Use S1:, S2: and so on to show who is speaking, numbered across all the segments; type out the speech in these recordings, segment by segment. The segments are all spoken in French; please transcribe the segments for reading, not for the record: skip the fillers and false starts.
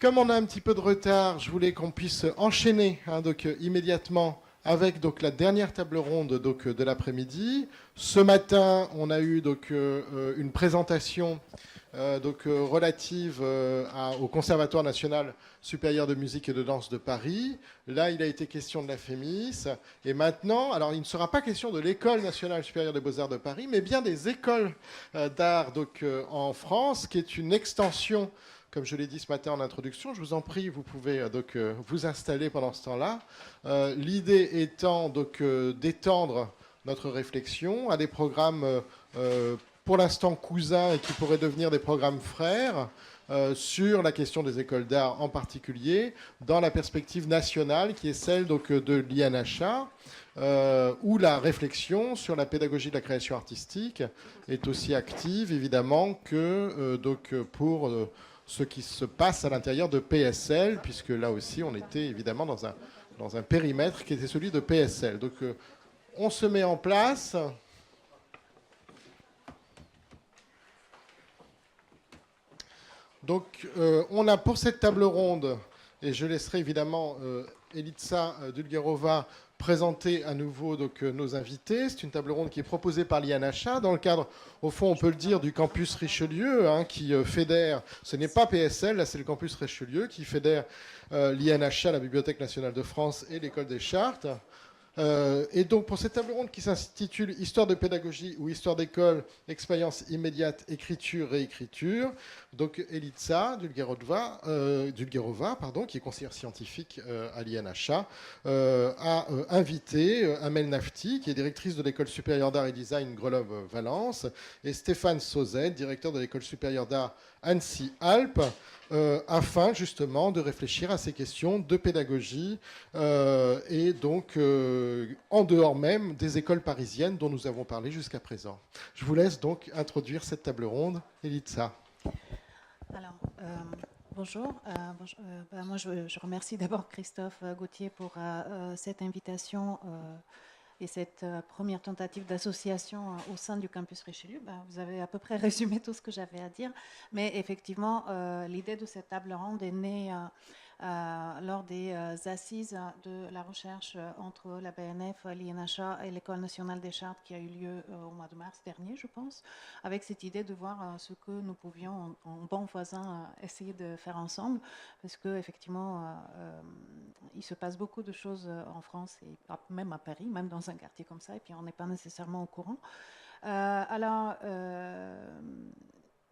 S1: Comme on a un petit peu de retard, je voulais qu'on puisse enchaîner immédiatement avec la dernière table ronde de l'après-midi. Ce matin, on a eu une présentation relative au Conservatoire national supérieur de musique et de danse de Paris. Là, il a été question de la FEMIS. Et maintenant, alors il ne sera pas question de l'École nationale supérieure des beaux-arts de Paris, mais bien des écoles d'art en France, qui est une extension. Comme je l'ai dit ce matin en introduction, je vous en prie, vous pouvez vous installer pendant ce temps-là. L'idée étant d'étendre notre réflexion à des programmes pour l'instant cousins et qui pourraient devenir des programmes frères sur la question des écoles d'art en particulier, dans la perspective nationale qui est celle de l'INHA, où la réflexion sur la pédagogie de la création artistique est aussi active, évidemment, que pour ce qui se passe à l'intérieur de PSL, puisque là aussi, on était évidemment dans un périmètre qui était celui de PSL. Donc, on se met en place. Donc, on a pour cette table ronde, et je laisserai évidemment Elitsa Dulgerova présenter à nouveau nos invités. C'est une table ronde qui est proposée par l'INHA dans le cadre, au fond, on peut le dire, du campus Richelieu, qui fédère, ce n'est pas PSL, là c'est le campus Richelieu, qui fédère l'INHA, la Bibliothèque nationale de France et l'École des Chartes. Et donc pour cette table ronde qui s'intitule Histoire de pédagogie ou Histoire d'école, expérience immédiate, écriture, réécriture, donc Elitsa Dulgerova, qui est conseillère scientifique à l'INHA, a invité Amel Nafti, qui est directrice de l'École supérieure d'art et design Grenoble-Valence, et Stéphane Sauzet, directeur de l'École supérieure d'art Annecy-Alpes, afin justement de réfléchir à ces questions de pédagogie et donc en dehors même des écoles parisiennes dont nous avons parlé jusqu'à présent. Je vous laisse donc introduire cette table ronde. Elitsa.
S2: Alors, bonjour. Moi, je remercie d'abord Christophe Gauthier pour cette invitation et cette première tentative d'association au sein du campus Richelieu. Vous avez à peu près résumé tout ce que j'avais à dire, mais effectivement, l'idée de cette table ronde est née lors des assises de la recherche entre la BNF, l'INHA et l'École nationale des chartes qui a eu lieu au mois de mars dernier, je pense, avec cette idée de voir ce que nous pouvions, en bons voisins, essayer de faire ensemble, parce qu'effectivement, il se passe beaucoup de choses en France, et même à Paris, même dans un quartier comme ça, et puis on n'est pas nécessairement au courant.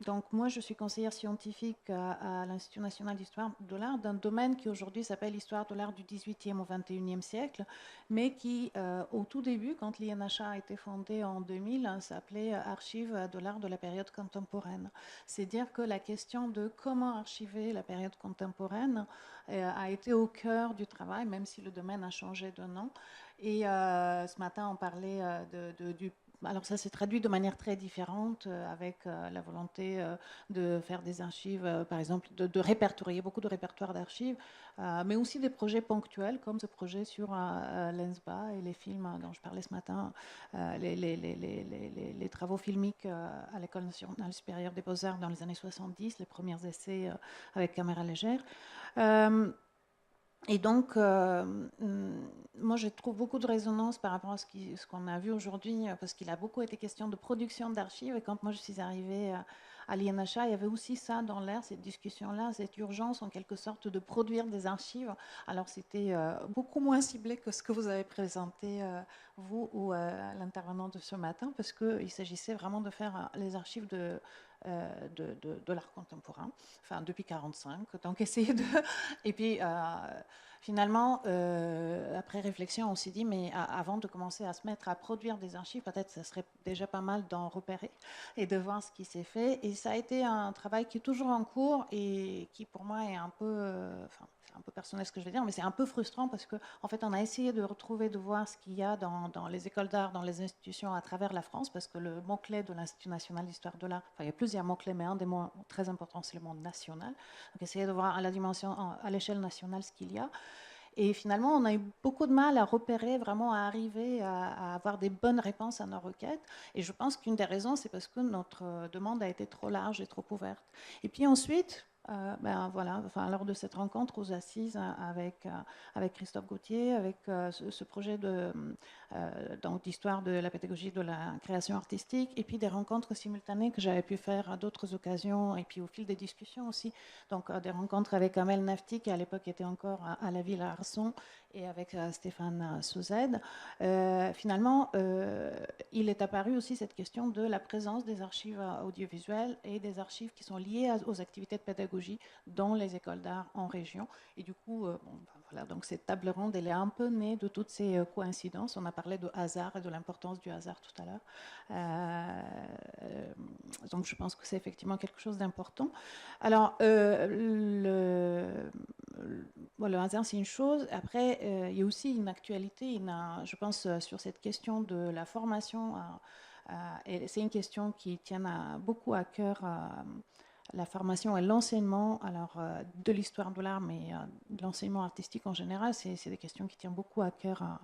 S2: Donc moi, je suis conseillère scientifique à l'Institut national d'histoire de l'art, d'un domaine qui aujourd'hui s'appelle l'histoire de l'art du XVIIIe au XXIe siècle, mais qui, au tout début, quand l'INHA a été fondée en 2000, s'appelait Archives de l'art de la période contemporaine. C'est dire que la question de comment archiver la période contemporaine a été au cœur du travail, même si le domaine a changé de nom. Et ce matin, on parlait du alors ça s'est traduit de manière très différente avec la volonté de faire des archives, par exemple, de répertorier beaucoup de répertoires d'archives, mais aussi des projets ponctuels comme ce projet sur l'ENSBA et les films dont je parlais ce matin, les travaux filmiques à l'École nationale supérieure des beaux-arts dans les années 70, les premiers essais avec caméra légère. Et donc, moi, je trouve beaucoup de résonance par rapport à ce qu'on a vu aujourd'hui, parce qu'il a beaucoup été question de production d'archives. Et quand moi, je suis arrivée à l'INHA, il y avait aussi ça dans l'air, cette discussion-là, cette urgence, en quelque sorte, de produire des archives. Alors, c'était beaucoup moins ciblé que ce que vous avez présenté, vous, ou l'intervenant de ce matin, parce qu'il s'agissait vraiment de faire les archives de l'art contemporain, enfin depuis 1945, donc essayer de... Et puis finalement, après réflexion, on s'est dit, mais avant de commencer à se mettre à produire des archives, peut-être ça serait déjà pas mal d'en repérer et de voir ce qui s'est fait. Et ça a été un travail qui est toujours en cours et qui pour moi est un peu... enfin, c'est un peu personnel ce que je vais dire, mais c'est un peu frustrant parce qu'en fait, on a essayé de retrouver, de voir ce qu'il y a dans les écoles d'art, dans les institutions à travers la France, parce que le mot-clé de l'Institut national d'histoire de l'art, enfin, il y a plusieurs mots-clés, mais un des mots très importants, c'est le mot national. Donc, essayer de voir à la dimension, à l'échelle nationale, ce qu'il y a. Et finalement, on a eu beaucoup de mal à repérer, vraiment à arriver à avoir des bonnes réponses à nos requêtes. Et je pense qu'une des raisons, c'est parce que notre demande a été trop large et trop ouverte. Et puis ensuite, voilà, enfin, lors de cette rencontre aux Assises avec Christophe Gauthier, avec ce projet d'histoire de la pédagogie de la création artistique, et puis des rencontres simultanées que j'avais pu faire à d'autres occasions, et puis au fil des discussions aussi. Donc des rencontres avec Amel Nafti, qui à l'époque était encore à la Ville à Arson, et avec Stéphane Sauzède. Finalement, il est apparu aussi cette question de la présence des archives audiovisuelles et des archives qui sont liées aux activités de pédagogie dans les écoles d'art en région. Et du coup, voilà, donc cette table ronde, elle est un peu née de toutes ces coïncidences. On a parlé de hasard et de l'importance du hasard tout à l'heure. Donc je pense que c'est effectivement quelque chose d'important. Alors, le hasard, c'est une chose. Après, il y a aussi une actualité, je pense, sur cette question de la formation. Et c'est une question qui tient beaucoup à cœur la formation et l'enseignement, alors de l'histoire de l'art, mais de l'enseignement artistique en général. C'est des questions qui tiennent beaucoup à cœur à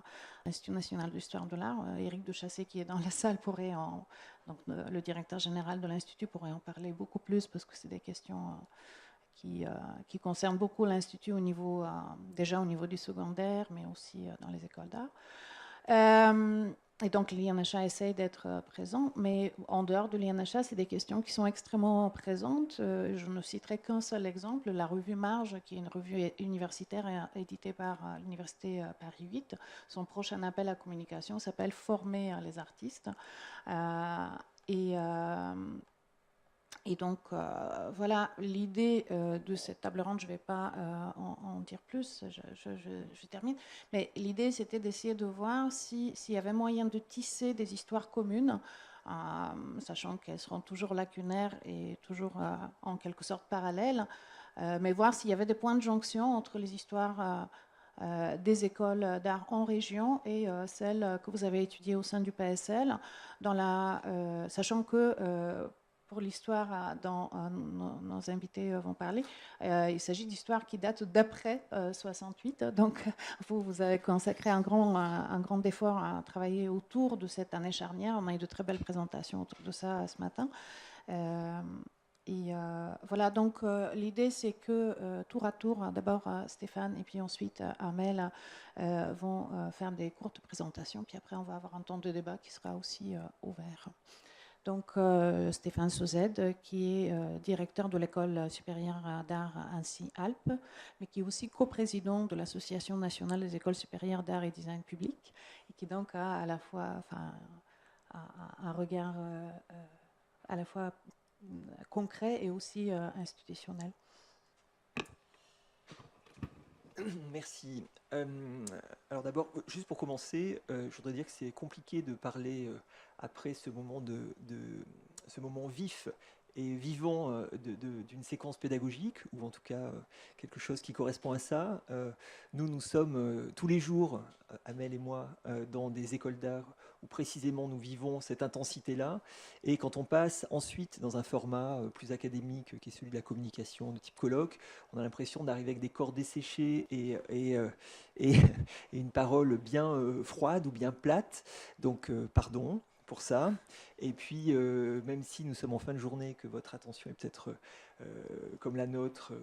S2: l'Institut national de l'histoire de l'art. Éric de Chassé, qui est dans la salle, donc le directeur général de l'Institut, pourrait en parler beaucoup plus, parce que c'est des questions qui concerne beaucoup l'Institut déjà au niveau du secondaire, mais aussi dans les écoles d'art. Et donc l'INHA essaye d'être présent, mais en dehors de l'INHA, c'est des questions qui sont extrêmement présentes. Je ne citerai qu'un seul exemple, la revue Marge, qui est une revue universitaire éditée par l'Université Paris 8. Son prochain appel à communication s'appelle Former les artistes. Et donc, voilà, l'idée de cette table ronde, je ne vais pas en dire plus, je termine, mais l'idée, c'était d'essayer de voir s'il y avait moyen de tisser des histoires communes, sachant qu'elles seront toujours lacunaires et toujours en quelque sorte parallèles, mais voir s'il y avait des points de jonction entre les histoires des écoles d'art en région et celles que vous avez étudiées au sein du PSL, sachant que pour l'histoire dont nos invités vont parler, il s'agit d'histoires qui datent d'après 68. Donc, vous avez consacré un grand effort à travailler autour de cette année charnière. On a eu de très belles présentations autour de ça ce matin. Voilà, donc l'idée, c'est que tour à tour, d'abord Stéphane et puis ensuite Amel vont faire des courtes présentations, puis après on va avoir un temps de débat qui sera aussi ouvert. Donc Stéphane Sauzède, qui est directeur de l'école supérieure d'art Annecy-Alpes, mais qui est aussi coprésident de l'Association nationale des écoles supérieures d'art et design public, et qui donc a à la fois un regard à la fois concret et aussi institutionnel.
S3: Merci. Alors d'abord, juste pour commencer, je voudrais dire que c'est compliqué de parler après ce moment ce moment vif et vivant d'une séquence pédagogique, ou en tout cas quelque chose qui correspond à ça. Nous sommes tous les jours, Amel et moi, dans des écoles d'art où précisément nous vivons cette intensité-là. Et quand on passe ensuite dans un format plus académique, qui est celui de la communication de type colloque, on a l'impression d'arriver avec des corps desséchés et une parole bien froide ou bien plate. Donc, pardon pour ça. Et puis, même si nous sommes en fin de journée, que votre attention est peut-être comme la nôtre,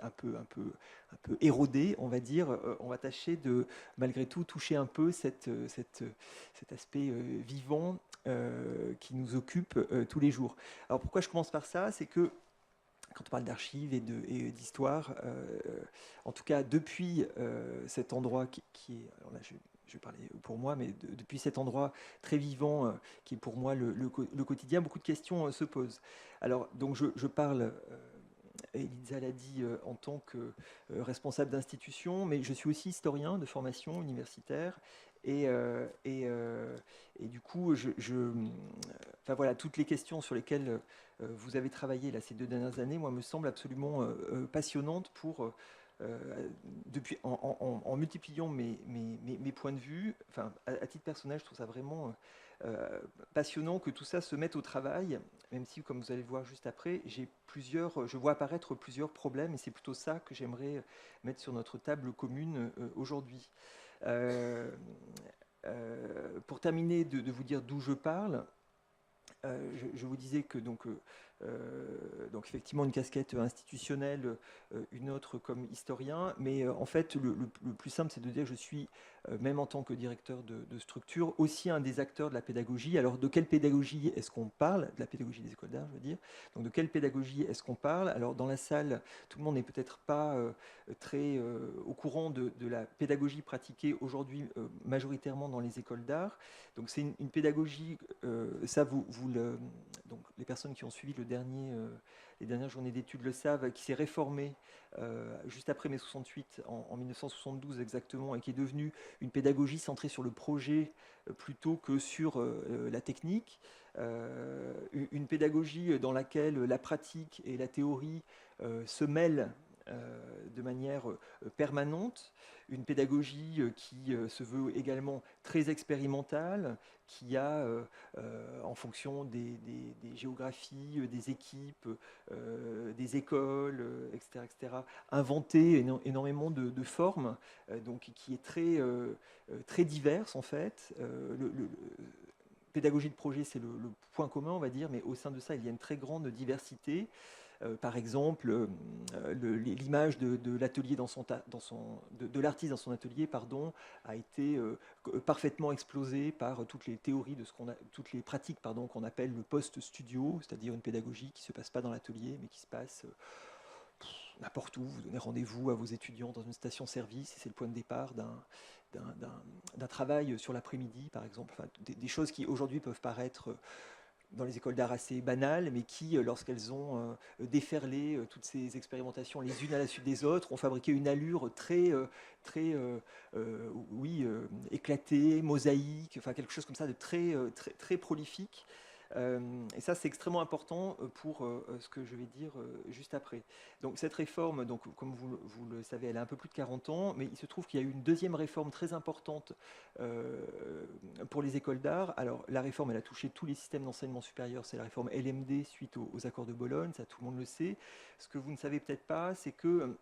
S3: un peu érodée, on va dire, on va tâcher de, malgré tout, toucher un peu cet aspect vivant qui nous occupe tous les jours. Alors, pourquoi je commence par ça? C'est que quand on parle d'archives et d'histoire, en tout cas depuis cet endroit qui est, alors là je vais parler pour moi, mais depuis cet endroit très vivant qui est pour moi le quotidien, beaucoup de questions se posent. Alors donc je parle, Elisa l'a dit, en tant que responsable d'institution, mais je suis aussi historien de formation universitaire. Et du coup, enfin voilà, toutes les questions sur lesquelles vous avez travaillé là, ces 2 dernières années, moi, me semblent absolument passionnantes en multipliant mes points de vue. Enfin, à titre personnel, je trouve ça vraiment passionnant que tout ça se mette au travail, même si, comme vous allez le voir juste après, je vois apparaître plusieurs problèmes, et c'est plutôt ça que j'aimerais mettre sur notre table commune aujourd'hui. Pour terminer de vous dire d'où je parle, je vous disais que donc, donc effectivement une casquette institutionnelle, une autre comme historien, mais en fait le plus simple c'est de dire que je suis, même en tant que directeur de structure, aussi un des acteurs de la pédagogie. Alors de quelle pédagogie est-ce qu'on parle? De la pédagogie des écoles d'art, je veux dire. Donc de quelle pédagogie est-ce qu'on parle? Alors dans la salle, tout le monde n'est peut-être pas très au courant de la pédagogie pratiquée aujourd'hui majoritairement dans les écoles d'art. Donc c'est une pédagogie, ça donc les personnes qui ont suivi les dernières journées d'études le savent, qui s'est réformée juste après mai 68, en 1972 exactement, et qui est devenue une pédagogie centrée sur le projet plutôt que sur la technique. Une pédagogie dans laquelle la pratique et la théorie se mêlent de manière permanente, une pédagogie qui se veut également très expérimentale, qui a, en fonction des géographies, des équipes, des écoles, etc., inventé énormément de formes, donc qui est très diverse en fait. Pédagogie de projet, c'est le point commun, on va dire, mais au sein de ça, il y a une très grande diversité. Par exemple, l'image de l'atelier de l'artiste dans son atelier, pardon, a été parfaitement explosée par toutes les théories toutes les pratiques, pardon, qu'on appelle le post-studio, c'est-à-dire une pédagogie qui se passe pas dans l'atelier, mais qui se passe n'importe où. Vous donnez rendez-vous à vos étudiants dans une station-service, et c'est le point de départ d'un travail sur l'après-midi, par exemple. Enfin, des choses qui aujourd'hui peuvent paraître dans les écoles d'art assez banales, mais qui, lorsqu'elles ont déferlé toutes ces expérimentations les unes à la suite des autres, ont fabriqué une allure éclatée, mosaïque, enfin quelque chose comme ça de très prolifique. Et ça, c'est extrêmement important pour ce que je vais dire juste après. Donc cette réforme, donc, comme vous le savez, elle a un peu plus de 40 ans, mais il se trouve qu'il y a eu une deuxième réforme très importante pour les écoles d'art. Alors la réforme, elle a touché tous les systèmes d'enseignement supérieur, c'est la réforme LMD suite aux accords de Bologne, ça tout le monde le sait. Ce que vous ne savez peut-être pas, c'est que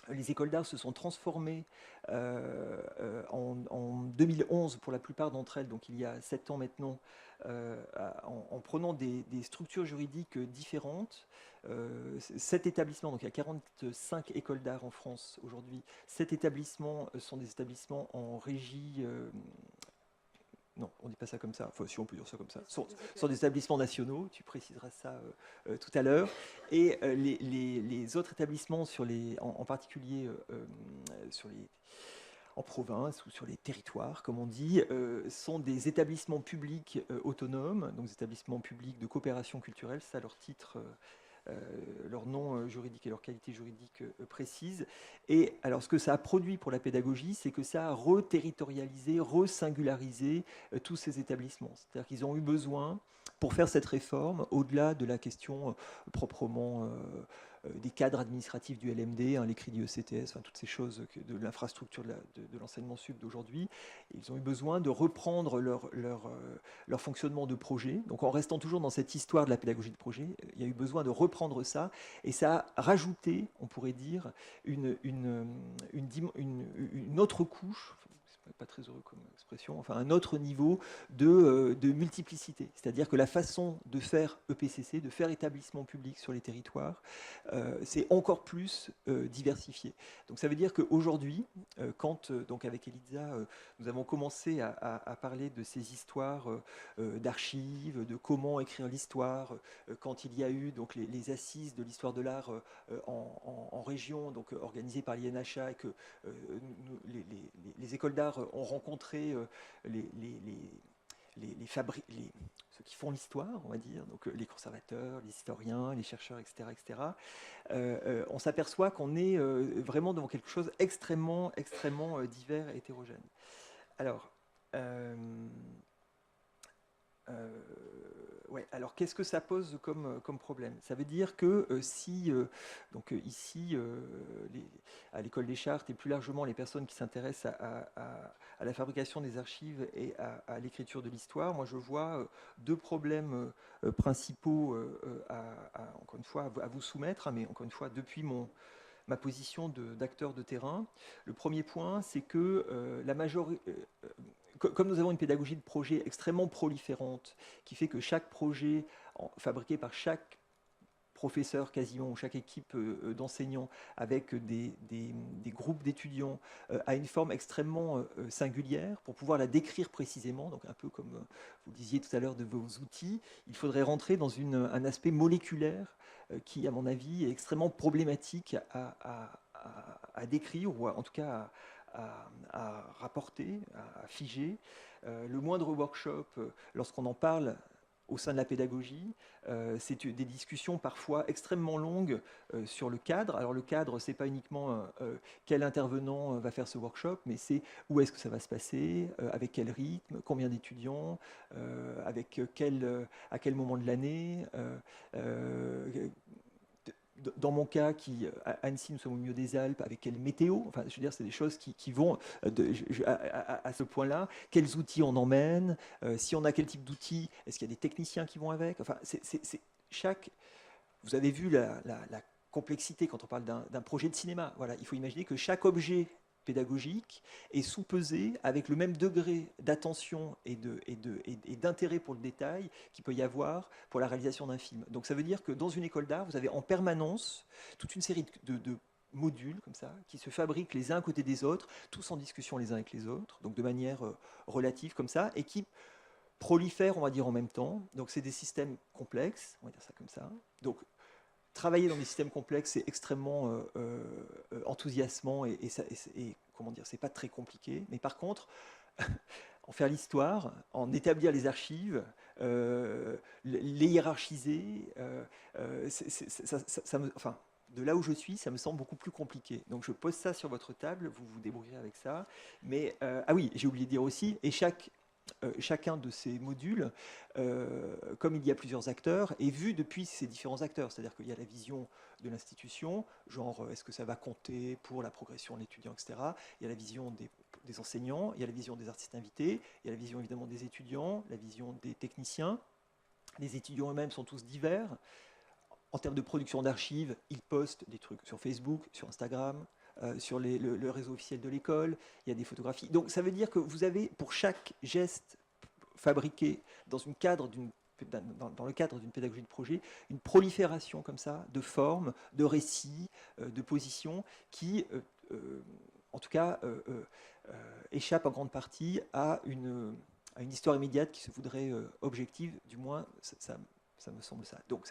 S3: les écoles d'art se sont transformées en 2011 pour la plupart d'entre elles, donc il y a 7 ans maintenant, en prenant des structures juridiques différentes. 7 établissements, donc il y a 45 écoles d'art en France aujourd'hui. 7 établissements sont des établissements en régie... non, on ne dit pas ça comme ça, enfin si on peut dire ça comme ça, sont des établissements nationaux, tu préciseras ça tout à l'heure, et les autres établissements, en particulier en province ou sur les territoires, comme on dit, sont des établissements publics autonomes, donc des établissements publics de coopération culturelle, c'est ça leur titre, leur nom juridique et leur qualité juridique précise. Et alors ce que ça a produit pour la pédagogie, c'est que ça a reterritorialisé, resingularisé tous ces établissements. C'est-à-dire qu'ils ont eu besoin, pour faire cette réforme, au-delà de la question proprement des cadres administratifs du LMD, hein, l'écrit du ECTS, enfin, toutes ces choses de l'infrastructure de l'enseignement sup d'aujourd'hui, ils ont eu besoin de reprendre leur fonctionnement de projet. Donc en restant toujours dans cette histoire de la pédagogie de projet, il y a eu besoin de reprendre ça, et ça a rajouté, on pourrait dire, une autre couche, pas très heureux comme expression, enfin un autre niveau de multiplicité. C'est-à-dire que la façon de faire EPCC, de faire établissement public sur les territoires, c'est encore plus diversifié. Donc ça veut dire qu'aujourd'hui, quand, donc avec Elisa, nous avons commencé à parler de ces histoires d'archives, de comment écrire l'histoire, quand il y a eu donc les assises de l'histoire de l'art en région, donc organisées par l'INHA, et que les écoles d'art ont rencontré ceux qui font l'histoire, on va dire, donc les conservateurs, les historiens, les chercheurs, etc., on s'aperçoit qu'on est vraiment devant quelque chose extrêmement divers et hétérogène. Alors, alors qu'est-ce que ça pose comme problème? Ça veut dire que si, donc ici, à l'école des Chartes, et plus largement les personnes qui s'intéressent à la fabrication des archives et à l'écriture de l'histoire, moi je vois deux problèmes principaux encore une fois, à vous soumettre, hein, mais encore une fois, depuis ma position d'acteur de terrain. Le premier point, c'est que comme nous avons une pédagogie de projet extrêmement proliférante, qui fait que chaque projet fabriqué par chaque professeur quasiment, ou chaque équipe d'enseignants, avec des groupes d'étudiants, a une forme extrêmement singulière pour pouvoir la décrire précisément. Donc un peu comme vous disiez tout à l'heure de vos outils, il faudrait rentrer dans un aspect moléculaire qui, à mon avis, est extrêmement problématique à décrire, ou en tout cas à rapporter, à figer. Le moindre workshop, lorsqu'on en parle au sein de la pédagogie, c'est des discussions parfois extrêmement longues sur le cadre. Alors le cadre, c'est pas uniquement quel intervenant va faire ce workshop, mais c'est où est-ce que ça va se passer, avec quel rythme, combien d'étudiants, à quel moment de l'année. Dans mon cas, à Annecy, nous sommes au milieu des Alpes, avec quelle météo? Enfin, je veux dire, c'est des choses qui vont à ce point-là. Quels outils on emmène? Si on a quel type d'outils? Est-ce qu'il y a des techniciens qui vont avec? Enfin, vous avez vu la complexité quand on parle d'un projet de cinéma. Voilà, il faut imaginer que chaque objet pédagogique est sous-pesé avec le même degré d'attention et d'intérêt pour le détail qu'il peut y avoir pour la réalisation d'un film. Donc ça veut dire que dans une école d'art, vous avez en permanence toute une série de modules comme ça, qui se fabriquent les uns à côté des autres, tous en discussion les uns avec les autres, donc de manière relative comme ça, et qui prolifèrent, on va dire, en même temps. Donc c'est des systèmes complexes, on va dire ça comme ça. Donc travailler dans des systèmes complexes, c'est extrêmement enthousiasmant et comment dire, c'est pas très compliqué. Mais par contre, en faire l'histoire, en établir les archives, les hiérarchiser, enfin, de là où je suis, ça me semble beaucoup plus compliqué. Donc je pose ça sur votre table, vous vous débrouillerez avec ça. Mais ah oui, j'ai oublié de dire aussi, et chacun de ces modules, comme il y a plusieurs acteurs, est vu depuis ces différents acteurs. C'est-à-dire qu'il y a la vision de l'institution, genre est-ce que ça va compter pour la progression de l'étudiant, etc. Il y a la vision des enseignants, il y a la vision des artistes invités, il y a la vision évidemment des étudiants, la vision des techniciens. Les étudiants eux-mêmes sont tous divers. En termes de production d'archives, ils postent des trucs sur Facebook, sur Instagram, sur le réseau officiel de l'école, il y a des photographies. Donc ça veut dire que vous avez pour chaque geste fabriqué dans le cadre d'une pédagogie de projet, une prolifération comme ça de formes, de récits, de positions qui, en tout cas, échappent en grande partie à une histoire immédiate qui se voudrait objective, du moins ça me semble ça. Donc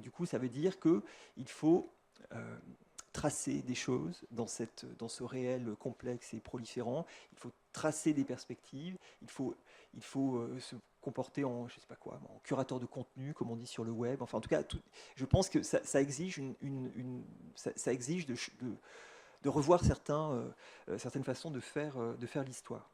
S3: du coup, ça veut dire qu'il faut tracer des choses dans ce réel complexe et proliférant. Il faut tracer des perspectives. Il faut se comporter en, je sais pas quoi, en curateur de contenu, comme on dit sur le web. Enfin, en tout cas, je pense que ça exige ça exige de revoir certaines façons de faire l'histoire.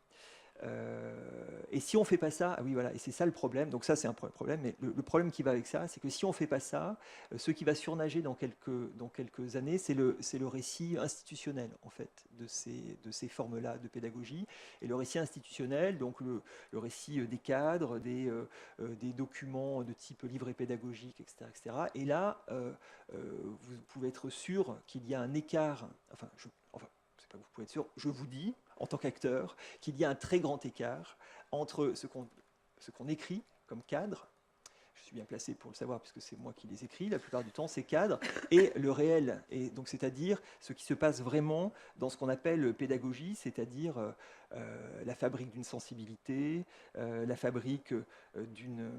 S3: Et si on fait pas ça, ah oui voilà, et c'est ça le problème. Donc ça c'est un problème, mais le problème qui va avec ça, c'est que si on fait pas ça, ce qui va surnager dans quelques années, c'est le récit institutionnel en fait de ces formes-là de pédagogie. Et le récit institutionnel, donc le récit des cadres, des documents de type livret pédagogique, etc., etc. Et là, vous pouvez être sûr qu'il y a un écart. Enfin, c'est pas que vous pouvez être sûr. Je vous dis, en tant qu'acteur, qu'il y a un très grand écart entre ce qu'on écrit comme cadre, je suis bien placé pour le savoir puisque c'est moi qui les écris la plupart du temps, ces cadres, et le réel, et donc c'est-à-dire ce qui se passe vraiment dans ce qu'on appelle pédagogie, c'est-à-dire la fabrique d'une sensibilité, la fabrique d'une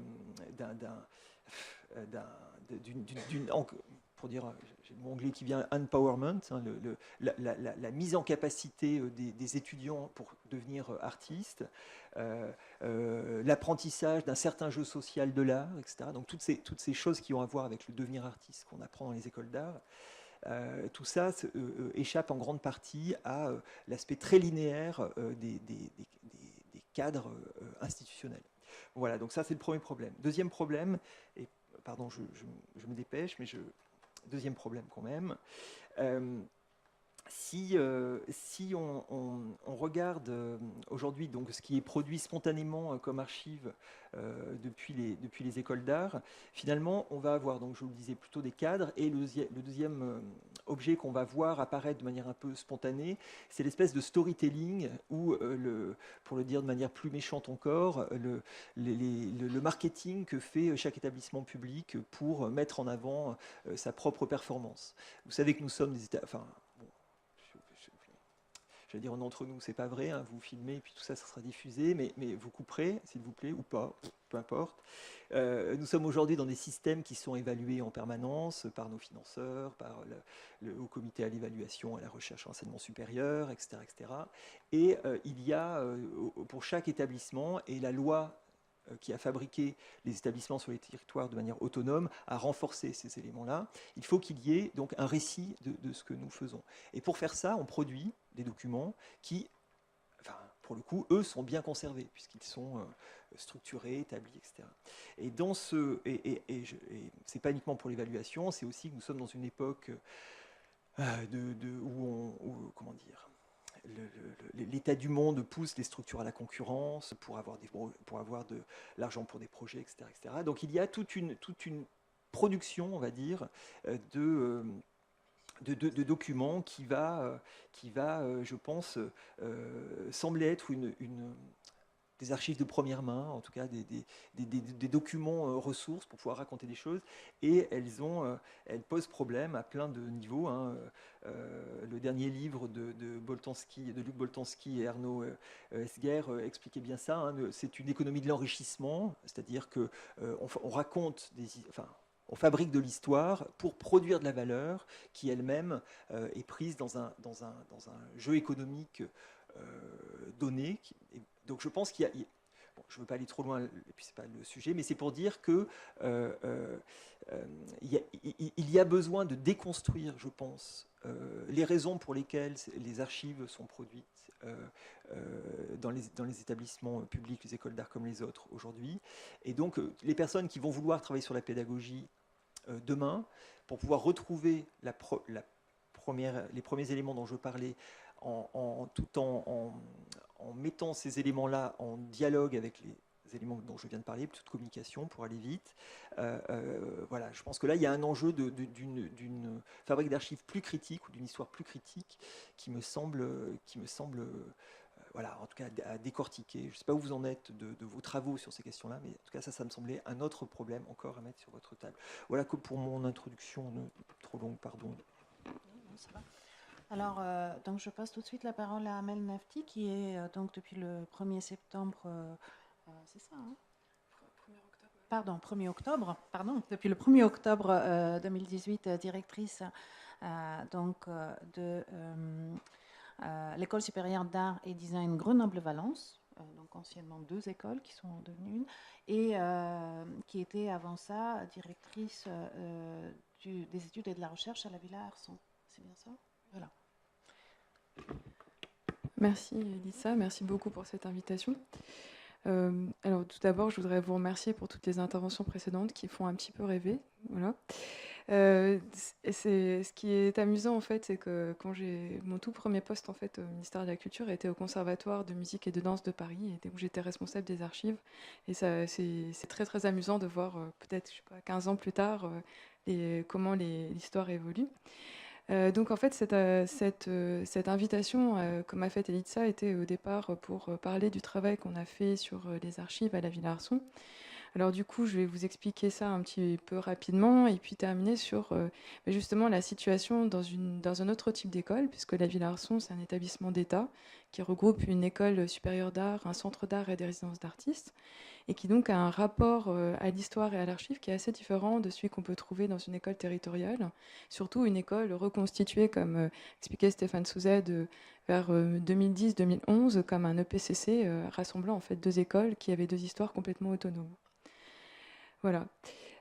S3: pour dire, j'ai le mot anglais qui vient, empowerment, hein, la mise en capacité des étudiants pour devenir artistes, l'apprentissage d'un certain jeu social de l'art, etc. Donc toutes ces choses qui ont à voir avec le devenir artiste qu'on apprend dans les écoles d'art, tout ça échappe en grande partie à l'aspect très linéaire des cadres institutionnels. Voilà, donc ça c'est le premier problème. Deuxième problème, et pardon, je me dépêche, mais deuxième problème quand même. Si on regarde aujourd'hui donc ce qui est produit spontanément comme archive depuis les écoles d'art, finalement on va avoir, donc je vous le disais, plutôt des cadres, et le deuxième objet qu'on va voir apparaître de manière un peu spontanée, c'est l'espèce de storytelling où, pour le dire de manière plus méchante encore, le marketing que fait chaque établissement public pour mettre en avant sa propre performance. Vous savez que nous sommes des États... Je vais dire entre nous, c'est pas vrai, hein, vous filmez et puis tout ça, ça sera diffusé, mais vous couperez, s'il vous plaît, ou pas, peu importe. Nous sommes aujourd'hui dans des systèmes qui sont évalués en permanence par nos financeurs, par le Haut Comité à l'évaluation et à la recherche et enseignement supérieur, etc. etc. Et il y a pour chaque établissement, et la loi qui a fabriqué les établissements sur les territoires de manière autonome, a renforcé ces éléments-là. Il faut qu'il y ait donc un récit de ce que nous faisons. Et pour faire ça, on produit des documents qui, enfin, pour le coup, eux, sont bien conservés, puisqu'ils sont structurés, établis, etc. Et dans c'est pas uniquement pour l'évaluation, c'est aussi que nous sommes dans une époque comment dire, l'état du monde pousse les structures à la concurrence pour avoir de l'argent pour des projets, etc., etc. Donc il y a toute une production, on va dire, de documents qui va, je pense, sembler être des archives de première main, en tout cas des documents ressources pour pouvoir raconter des choses, et elles posent problème à plein de niveaux. Hein. Le dernier livre de Luc Boltanski et Arnaud Esguer expliquait bien ça. Hein. C'est une économie de l'enrichissement, c'est-à-dire que on raconte on fabrique de l'histoire pour produire de la valeur qui elle-même est prise dans un jeu économique donné. Donc je pense qu'il y a... Bon, je ne veux pas aller trop loin, et puis ce n'est pas le sujet, mais c'est pour dire que il y a besoin de déconstruire, je pense, les raisons pour lesquelles les archives sont produites dans les établissements publics, les écoles d'art comme les autres aujourd'hui. Et donc les personnes qui vont vouloir travailler sur la pédagogie demain, pour pouvoir retrouver les premiers éléments dont je parlais, tout en mettant ces éléments-là en dialogue avec les éléments dont je viens de parler, toute communication pour aller vite. Voilà, je pense que là, il y a un enjeu d'une fabrique d'archives plus critique ou d'une histoire plus critique qui me semble voilà, en tout cas à décortiquer. Je ne sais pas où vous en êtes de vos travaux sur ces questions-là, mais en tout cas, ça me semblait un autre problème encore à mettre sur votre table. Voilà que pour mon introduction trop longue, pardon.
S2: Non, ça va. Alors, donc je passe tout de suite la parole à Amel Nafti, qui est donc depuis le 1er septembre, c'est ça, hein? 1er octobre. Pardon, 1er octobre, pardon, depuis le 1er octobre 2018, directrice de l'École supérieure d'art et design Grenoble-Valence, donc anciennement 2 écoles qui sont devenues une, et qui était avant ça directrice des études et de la recherche à la Villa Arson. C'est bien ça? Voilà.
S4: Merci Elissa, merci beaucoup pour cette invitation. Alors tout d'abord, je voudrais vous remercier pour toutes les interventions précédentes qui font un petit peu rêver. Voilà. Ce qui est amusant en fait, c'est que quand mon tout premier poste en fait au ministère de la Culture était au Conservatoire de musique et de danse de Paris, et où j'étais responsable des archives. Et ça, c'est très très amusant de voir peut-être 15 ans plus tard comment l'histoire évolue. Donc en fait, cette invitation que m'a faite Elitsa était au départ pour parler du travail qu'on a fait sur les archives à la Villa Arson. Alors du coup, je vais vous expliquer ça un petit peu rapidement et puis terminer sur justement la situation dans un autre type d'école, puisque la Villa Arson, c'est un établissement d'État qui regroupe une école supérieure d'art, un centre d'art et des résidences d'artistes, et qui donc a un rapport à l'histoire et à l'archive qui est assez différent de celui qu'on peut trouver dans une école territoriale, surtout une école reconstituée, comme expliquait Stéphane Souzet, vers 2010-2011, comme un EPCC rassemblant en fait 2 écoles qui avaient 2 histoires complètement autonomes. Voilà.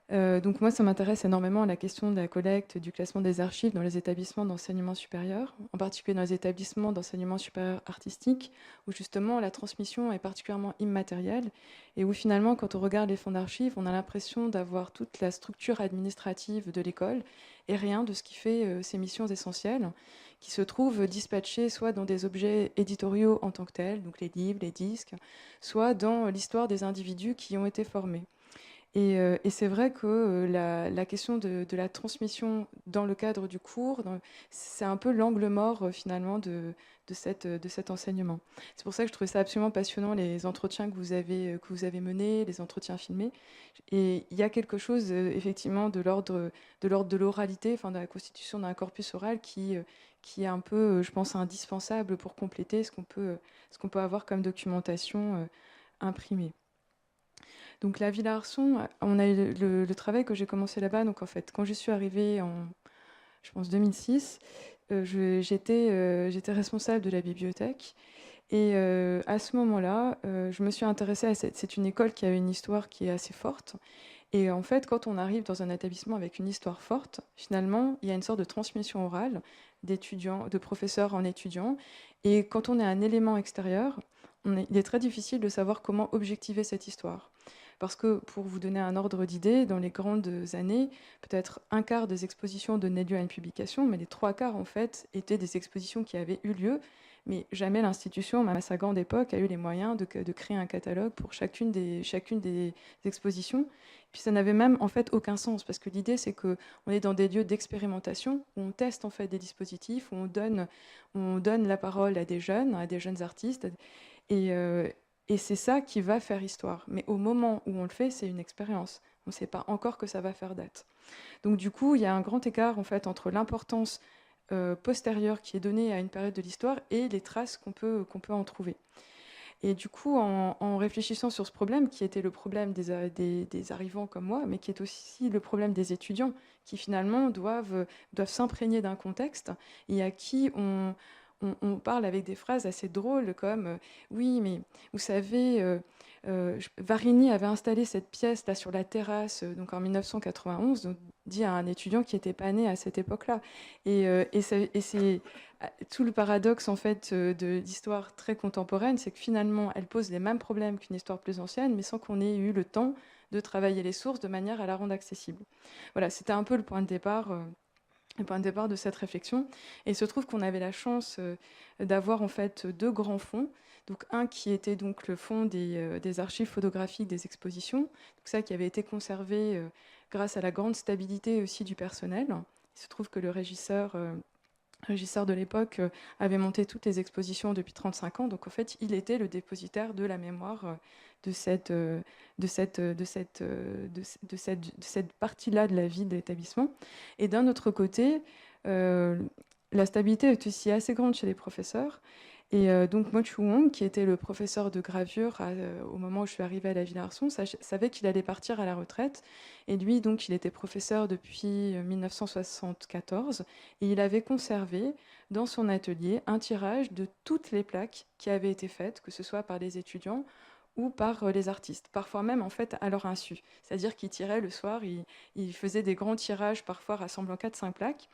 S4: Donc moi, ça m'intéresse énormément à la question de la collecte, du classement des archives dans les établissements d'enseignement supérieur, en particulier dans les établissements d'enseignement supérieur artistique, où justement la transmission est particulièrement immatérielle, et où finalement, quand on regarde les fonds d'archives, on a l'impression d'avoir toute la structure administrative de l'école, et rien de ce qui fait ses missions essentielles, qui se trouvent dispatchées soit dans des objets éditoriaux en tant que tels, donc les livres, les disques, soit dans l'histoire des individus qui y ont été formés. Et c'est vrai que la question de la transmission dans le cadre du cours, c'est un peu l'angle mort finalement de cet enseignement. C'est pour ça que je trouvais ça absolument passionnant, les entretiens que vous avez menés, les entretiens filmés. Et il y a quelque chose effectivement de l'ordre de l'oralité, enfin de la constitution d'un corpus oral qui est un peu, je pense, indispensable pour compléter ce qu'on peut avoir comme documentation imprimée. Donc la Villa Arson, on a eu le travail que j'ai commencé là-bas. Donc en fait, quand je suis arrivée en, je pense, 2006, j'étais responsable de la bibliothèque. Et à ce moment-là, je me suis intéressée à c'est une école qui a une histoire qui est assez forte. Et en fait, quand on arrive dans un établissement avec une histoire forte, finalement, il y a une sorte de transmission orale d'étudiants, de professeurs en étudiants. Et quand on est un élément extérieur, il est très difficile de savoir comment objectiver cette histoire. Parce que, pour vous donner un ordre d'idée, dans les grandes années, peut-être un quart des expositions donnaient lieu à une publication, mais les trois quarts, en fait, étaient des expositions qui avaient eu lieu, mais jamais l'institution, même à sa grande époque, a eu les moyens de créer un catalogue pour chacune des expositions. Puis ça n'avait même en fait aucun sens, parce que l'idée c'est qu'on est dans des lieux d'expérimentation, où on teste en fait des dispositifs, où on donne la parole à des jeunes artistes, et, et c'est ça qui va faire histoire. Mais au moment où on le fait, c'est une expérience. On ne sait pas encore que ça va faire date. Donc du coup, il y a un grand écart en fait entre l'importance postérieure qui est donnée à une période de l'histoire et les traces qu'on peut en trouver. Et du coup, en réfléchissant sur ce problème, qui était le problème des arrivants comme moi, mais qui est aussi le problème des étudiants, qui finalement doivent s'imprégner d'un contexte et à qui on parle avec des phrases assez drôles comme oui, mais vous savez, Varini avait installé cette pièce là sur la terrasse donc en 1991, donc, dit à un étudiant qui n'était pas né à cette époque-là. Et c'est tout le paradoxe en fait de l'histoire très contemporaine, c'est que finalement elle pose les mêmes problèmes qu'une histoire plus ancienne, mais sans qu'on ait eu le temps de travailler les sources de manière à la rendre accessible. Voilà, c'était un peu le point de départ. Le point de départ de cette réflexion. Et il se trouve qu'on avait la chance d'avoir en fait deux grands fonds. Donc un qui était donc le fonds des archives photographiques des expositions, donc ça qui avait été conservé grâce à la grande stabilité aussi du personnel. Il se trouve que le régisseur de l'époque avait monté toutes les expositions depuis 35 ans, donc en fait il était le dépositaire de la mémoire de cette partie-là de la vie de l'établissement. Et d'un autre côté, la stabilité est aussi assez grande chez les professeurs. Et donc Mo Chu Wong, qui était le professeur de gravure au moment où je suis arrivée à la Villa Arson, savait qu'il allait partir à la retraite. Et lui, donc, il était professeur depuis 1974. Et il avait conservé dans son atelier un tirage de toutes les plaques qui avaient été faites, que ce soit par les étudiants ou par les artistes, parfois même en fait à leur insu. C'est-à-dire qu'ils tiraient le soir, ils faisaient des grands tirages, parfois rassemblant 4-5 plaques.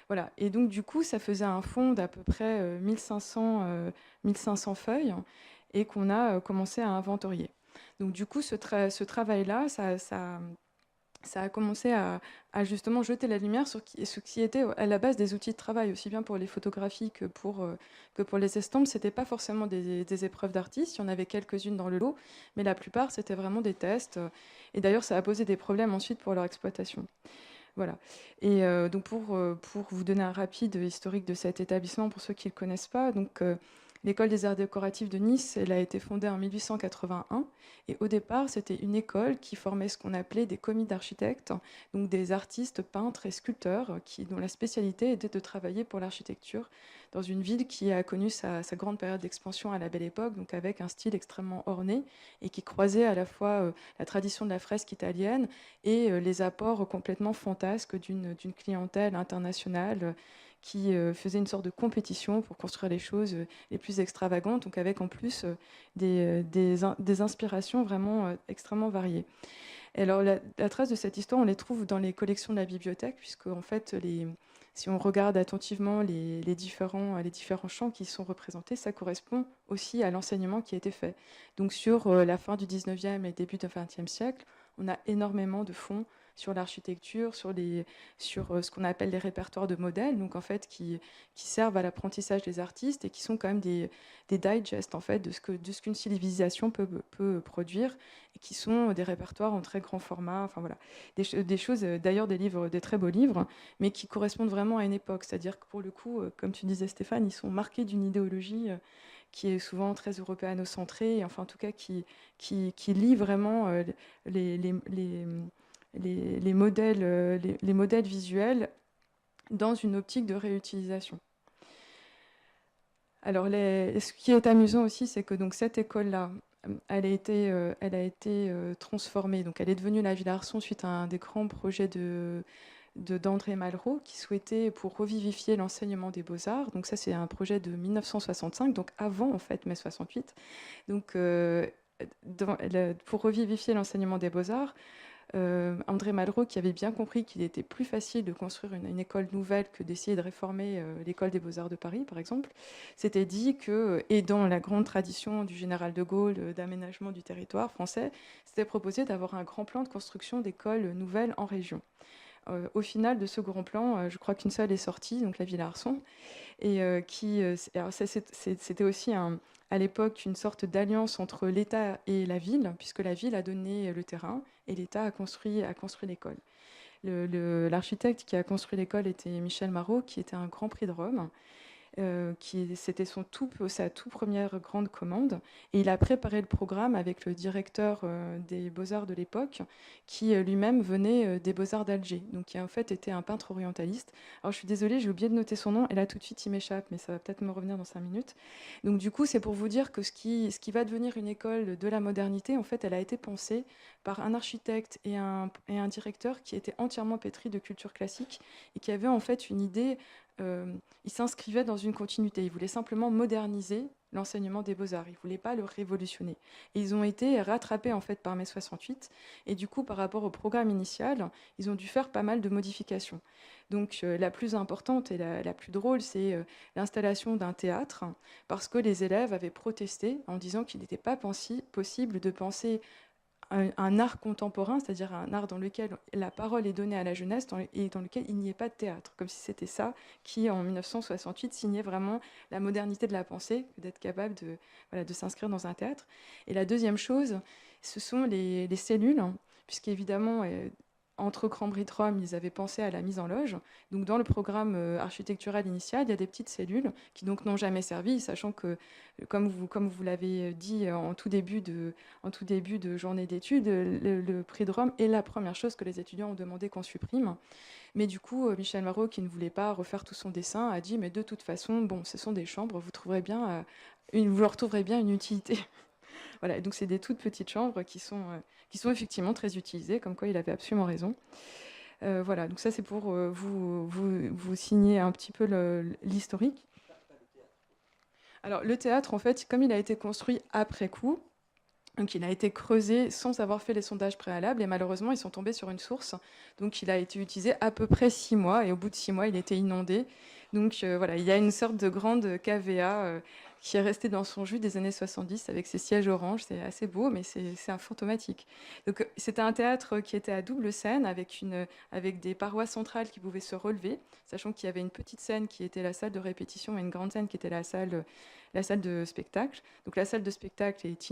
S4: Voilà. Et donc, du coup, ça faisait un fond d'à peu près 1500 feuilles et qu'on a commencé à inventorier. Donc, du coup, ce travail-là, ça a commencé à justement jeter la lumière sur ce qui était à la base des outils de travail, aussi bien pour les photographies que pour les estampes. Ce n'était pas forcément des épreuves d'artistes, il y en avait quelques-unes dans le lot, mais la plupart, c'était vraiment des tests. Et d'ailleurs, ça a posé des problèmes ensuite pour leur exploitation. Voilà. Et donc pour vous donner un rapide historique de cet établissement, pour ceux qui ne le connaissent pas, donc l'école des arts décoratifs de Nice, elle a été fondée en 1881. Et au départ, c'était une école qui formait ce qu'on appelait des commis d'architectes, donc des artistes, peintres et sculpteurs dont la spécialité était de travailler pour l'architecture dans une ville qui a connu sa grande période d'expansion à la Belle Époque, donc avec un style extrêmement orné et qui croisait à la fois la tradition de la fresque italienne et les apports complètement fantasques d'une clientèle internationale qui faisait une sorte de compétition pour construire les choses les plus extravagantes, donc avec en plus des inspirations vraiment extrêmement variées. Et alors la trace de cette histoire, on les trouve dans les collections de la bibliothèque, puisque en fait, si on regarde attentivement les différents champs qui sont représentés, ça correspond aussi à l'enseignement qui a été fait. Donc sur la fin du 19e et début du 20e siècle, on a énormément de fonds sur l'architecture, sur ce qu'on appelle les répertoires de modèles, donc en fait qui servent à l'apprentissage des artistes et qui sont quand même des digests en fait de ce qu'une civilisation peut produire, et qui sont des répertoires en très grand format, enfin voilà, des choses, d'ailleurs des livres, des très beaux livres, mais qui correspondent vraiment à une époque. C'est-à-dire que pour le coup, comme tu disais Stéphane, ils sont marqués d'une idéologie qui est souvent très européano-centrée, et enfin en tout cas qui lie vraiment les, les, les, les modèles, les modèles visuels dans une optique de réutilisation. Alors, ce qui est amusant aussi, c'est que donc, cette école-là, elle a été transformée. Donc, elle est devenue la Villa Arson suite à un des grands projets d'André Malraux, qui souhaitait pour revivifier l'enseignement des beaux-arts. Donc ça, c'est un projet de 1965, donc avant en fait mai 68. Donc pour revivifier l'enseignement des beaux-arts, André Malraux, qui avait bien compris qu'il était plus facile de construire une école nouvelle que d'essayer de réformer l'école des beaux-arts de Paris, par exemple, s'était dit que, et dans la grande tradition du général de Gaulle d'aménagement du territoire français, c'était proposé d'avoir un grand plan de construction d'écoles nouvelles en région. Au final de ce grand plan, je crois qu'une seule est sortie, donc la Villa Arson, et c'était aussi à l'époque une sorte d'alliance entre l'État et la ville, puisque la ville a donné le terrain et l'État a construit l'école. L'architecte qui a construit l'école était Michel Marot, qui était un Grand Prix de Rome. C'était sa toute première grande commande, et il a préparé le programme avec le directeur des Beaux-Arts de l'époque, qui lui-même venait des Beaux-Arts d'Alger, donc qui en fait était un peintre orientaliste. Alors je suis désolée, j'ai oublié de noter son nom, et là tout de suite il m'échappe, mais ça va peut-être me revenir dans 5 minutes. Donc du coup, c'est pour vous dire que ce qui va devenir une école de la modernité, en fait, elle a été pensée par un architecte et un directeur qui étaient entièrement pétris de culture classique, et qui avaient en fait une idée. Il s'inscrivait dans une continuité. Il voulait simplement moderniser l'enseignement des beaux-arts. Il ne voulait pas le révolutionner. Et ils ont été rattrapés en fait par mai 68. Et du coup, par rapport au programme initial, ils ont dû faire pas mal de modifications. Donc la plus importante et la plus drôle, c'est l'installation d'un théâtre, parce que les élèves avaient protesté en disant qu'il n'était pas possible de penser un art contemporain, c'est-à-dire un art dans lequel la parole est donnée à la jeunesse et dans lequel il n'y ait pas de théâtre, comme si c'était ça qui, en 1968, signait vraiment la modernité de la pensée, d'être capable de s'inscrire dans un théâtre. Et la deuxième chose, ce sont les cellules, puisqu'évidemment, entre Cambridge et Rome, ils avaient pensé à la mise en loge. Donc, dans le programme architectural initial, il y a des petites cellules qui donc n'ont jamais servi, sachant que, comme vous l'avez dit en tout début de journée d'études, le prix de Rome est la première chose que les étudiants ont demandé qu'on supprime. Mais du coup, Michel Marot, qui ne voulait pas refaire tout son dessin, a dit « mais de toute façon, bon, ce sont des chambres, vous leur trouverez bien une utilité ». Voilà, donc c'est des toutes petites chambres qui sont effectivement très utilisées, comme quoi il avait absolument raison. Voilà, donc ça c'est pour vous signer un petit peu l'historique. Alors le théâtre, en fait, comme il a été construit après coup, donc il a été creusé sans avoir fait les sondages préalables, et malheureusement ils sont tombés sur une source. Donc il a été utilisé à peu près 6 mois, et au bout de 6 mois il était inondé. Donc voilà, il y a une sorte de grande cavea qui est restée dans son jus des années 70 avec ses sièges orange. C'est assez beau, mais c'est un fantomatique. Donc c'était un théâtre qui était à double scène avec des parois centrales qui pouvaient se relever, sachant qu'il y avait une petite scène qui était la salle de répétition et une grande scène qui était la salle de spectacle. Donc la salle de spectacle est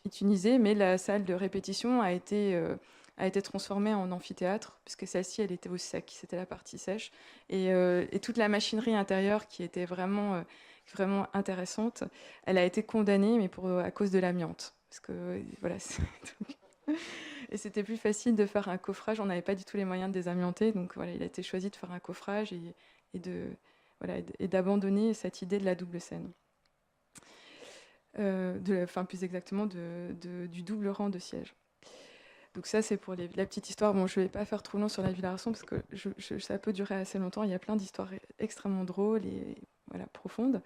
S4: utilisée, mais la salle de répétition a été transformée en amphithéâtre, puisque celle-ci, elle était au sec, c'était la partie sèche. Et toute la machinerie intérieure, qui était vraiment intéressante, elle a été condamnée, mais à cause de l'amiante. Parce que, voilà, et c'était plus facile de faire un coffrage, on n'avait pas du tout les moyens de désamianter, donc voilà, il a été choisi de faire un coffrage et d'abandonner cette idée de la double scène. Plus exactement du double rang de sièges. Donc ça, c'est pour la petite histoire. Bon, je ne vais pas faire trop long sur la Villa Arson parce que ça peut durer assez longtemps. Il y a plein d'histoires extrêmement drôles et profondes.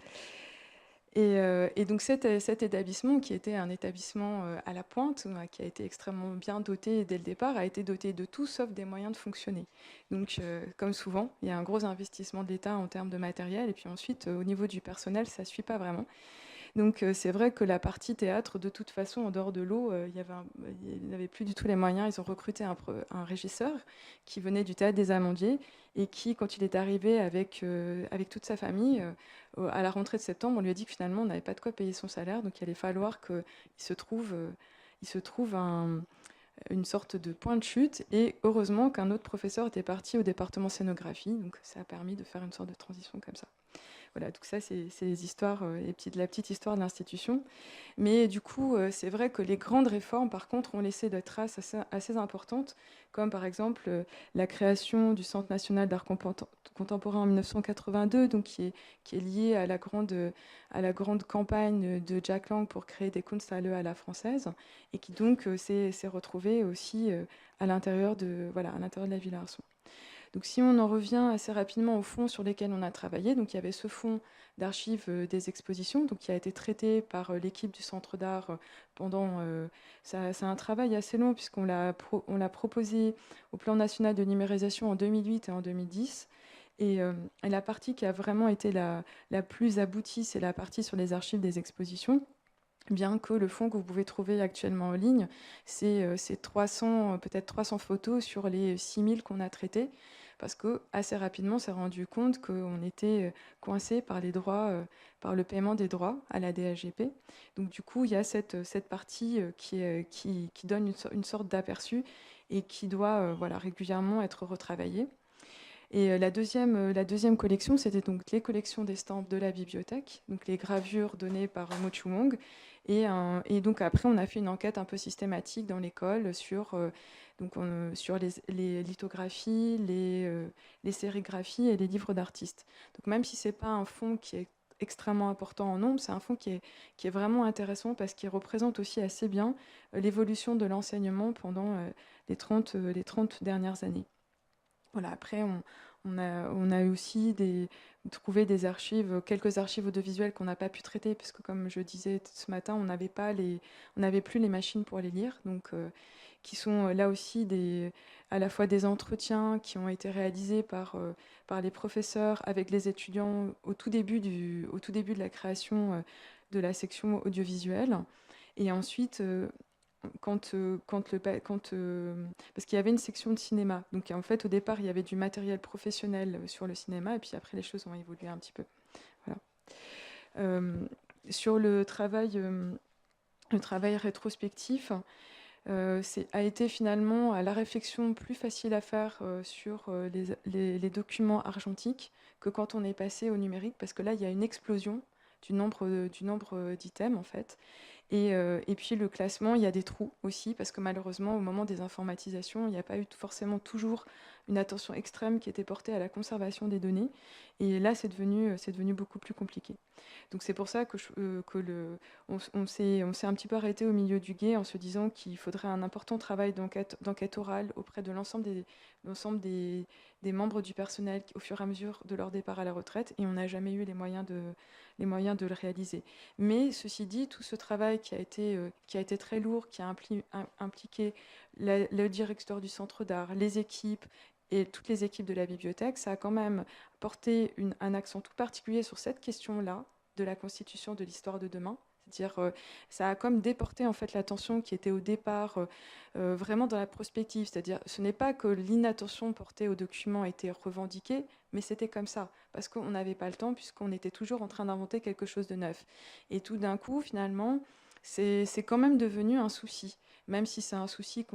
S4: Et donc cet établissement, qui était un établissement à la pointe, qui a été extrêmement bien doté dès le départ, a été doté de tout sauf des moyens de fonctionner. Donc, comme souvent, il y a un gros investissement de l'État en termes de matériel, et puis ensuite, au niveau du personnel, ça ne suit pas vraiment. Donc c'est vrai que la partie théâtre, de toute façon, en dehors de l'eau, il n'avait plus du tout les moyens. Ils ont recruté un régisseur qui venait du théâtre des Amandiers et qui, quand il est arrivé avec toute sa famille, à la rentrée de septembre, on lui a dit que finalement, on n'avait pas de quoi payer son salaire, donc il allait falloir il se trouve une sorte de point de chute. Et heureusement qu'un autre professeur était parti au département scénographie, donc ça a permis de faire une sorte de transition comme ça. Voilà, donc ça, c'est les histoires, la petite histoire de l'institution. Mais du coup, c'est vrai que les grandes réformes, par contre, ont laissé des traces assez importantes, comme par exemple la création du Centre national d'art contemporain en 1982, donc qui est lié à la grande campagne de Jack Lang pour créer des Kunsthalle à la française, et qui donc s'est retrouvé aussi à l'intérieur à l'intérieur de la Villa Arson. Donc si on en revient assez rapidement aux fonds sur lesquels on a travaillé, donc il y avait ce fonds d'archives des expositions, donc qui a été traité par l'équipe du Centre d'art pendant... c'est un travail assez long puisqu'on on l'a proposé au plan national de numérisation en 2008 et en 2010. Et la partie qui a vraiment été la plus aboutie, c'est la partie sur les archives des expositions. Bien que le fonds que vous pouvez trouver actuellement en ligne, c'est peut-être 300 photos sur les 6000 qu'on a traitées, parce que assez rapidement, on s'est rendu compte qu'on était coincé par les droits, par le paiement des droits à la DHGP. Donc du coup, il y a cette partie qui donne une sorte d'aperçu et qui doit régulièrement être retravaillée. Et la deuxième collection, c'était donc les collections d'estampes de la bibliothèque, donc les gravures données par Mo Chu Mong. Et donc après, on a fait une enquête un peu systématique dans l'école sur les lithographies, les sérigraphies et les livres d'artistes. Donc même si ce n'est pas un fonds qui est extrêmement important en nombre, c'est un fonds qui est vraiment intéressant parce qu'il représente aussi assez bien l'évolution de l'enseignement pendant les 30 dernières années. Voilà, après, on a eu aussi trouvé des archives, quelques archives audiovisuelles qu'on n'a pas pu traiter, puisque comme je disais ce matin, on n'avait plus les machines pour les lire, donc qui sont là aussi à la fois des entretiens qui ont été réalisés par les professeurs avec les étudiants au tout début de la création de la section audiovisuelle. Et ensuite, parce qu'il y avait une section de cinéma. Donc en fait, au départ, il y avait du matériel professionnel sur le cinéma, et puis après, les choses ont évolué un petit peu. Voilà. Sur le travail rétrospectif, a été finalement la réflexion plus facile à faire sur les documents argentiques que quand on est passé au numérique, parce que là, il y a une explosion du nombre d'items, en fait. Et puis le classement, il y a des trous aussi, parce que malheureusement, au moment des informatisations, il n'y a pas eu forcément toujours une attention extrême qui était portée à la conservation des données. Et là, c'est devenu beaucoup plus compliqué. Donc c'est pour ça on s'est un petit peu arrêté au milieu du gué en se disant qu'il faudrait un important travail d'enquête orale auprès de l'ensemble des membres du personnel au fur et à mesure de leur départ à la retraite, et on n'a jamais eu les moyens de le réaliser. Mais ceci dit, tout ce travail qui a été très lourd, qui a impliqué le directeur du centre d'art, les équipes et toutes les équipes de la bibliothèque, ça a quand même porté un accent tout particulier sur cette question-là de la constitution de l'histoire de demain. C'est-à-dire, ça a comme déporté en fait l'attention qui était au départ vraiment dans la prospective. C'est-à-dire, ce n'est pas que l'inattention portée aux documents était revendiquée, mais c'était comme ça, parce qu'on n'avait pas le temps, puisqu'on était toujours en train d'inventer quelque chose de neuf. Et tout d'un coup, finalement, c'est quand même devenu un souci, même si c'est un souci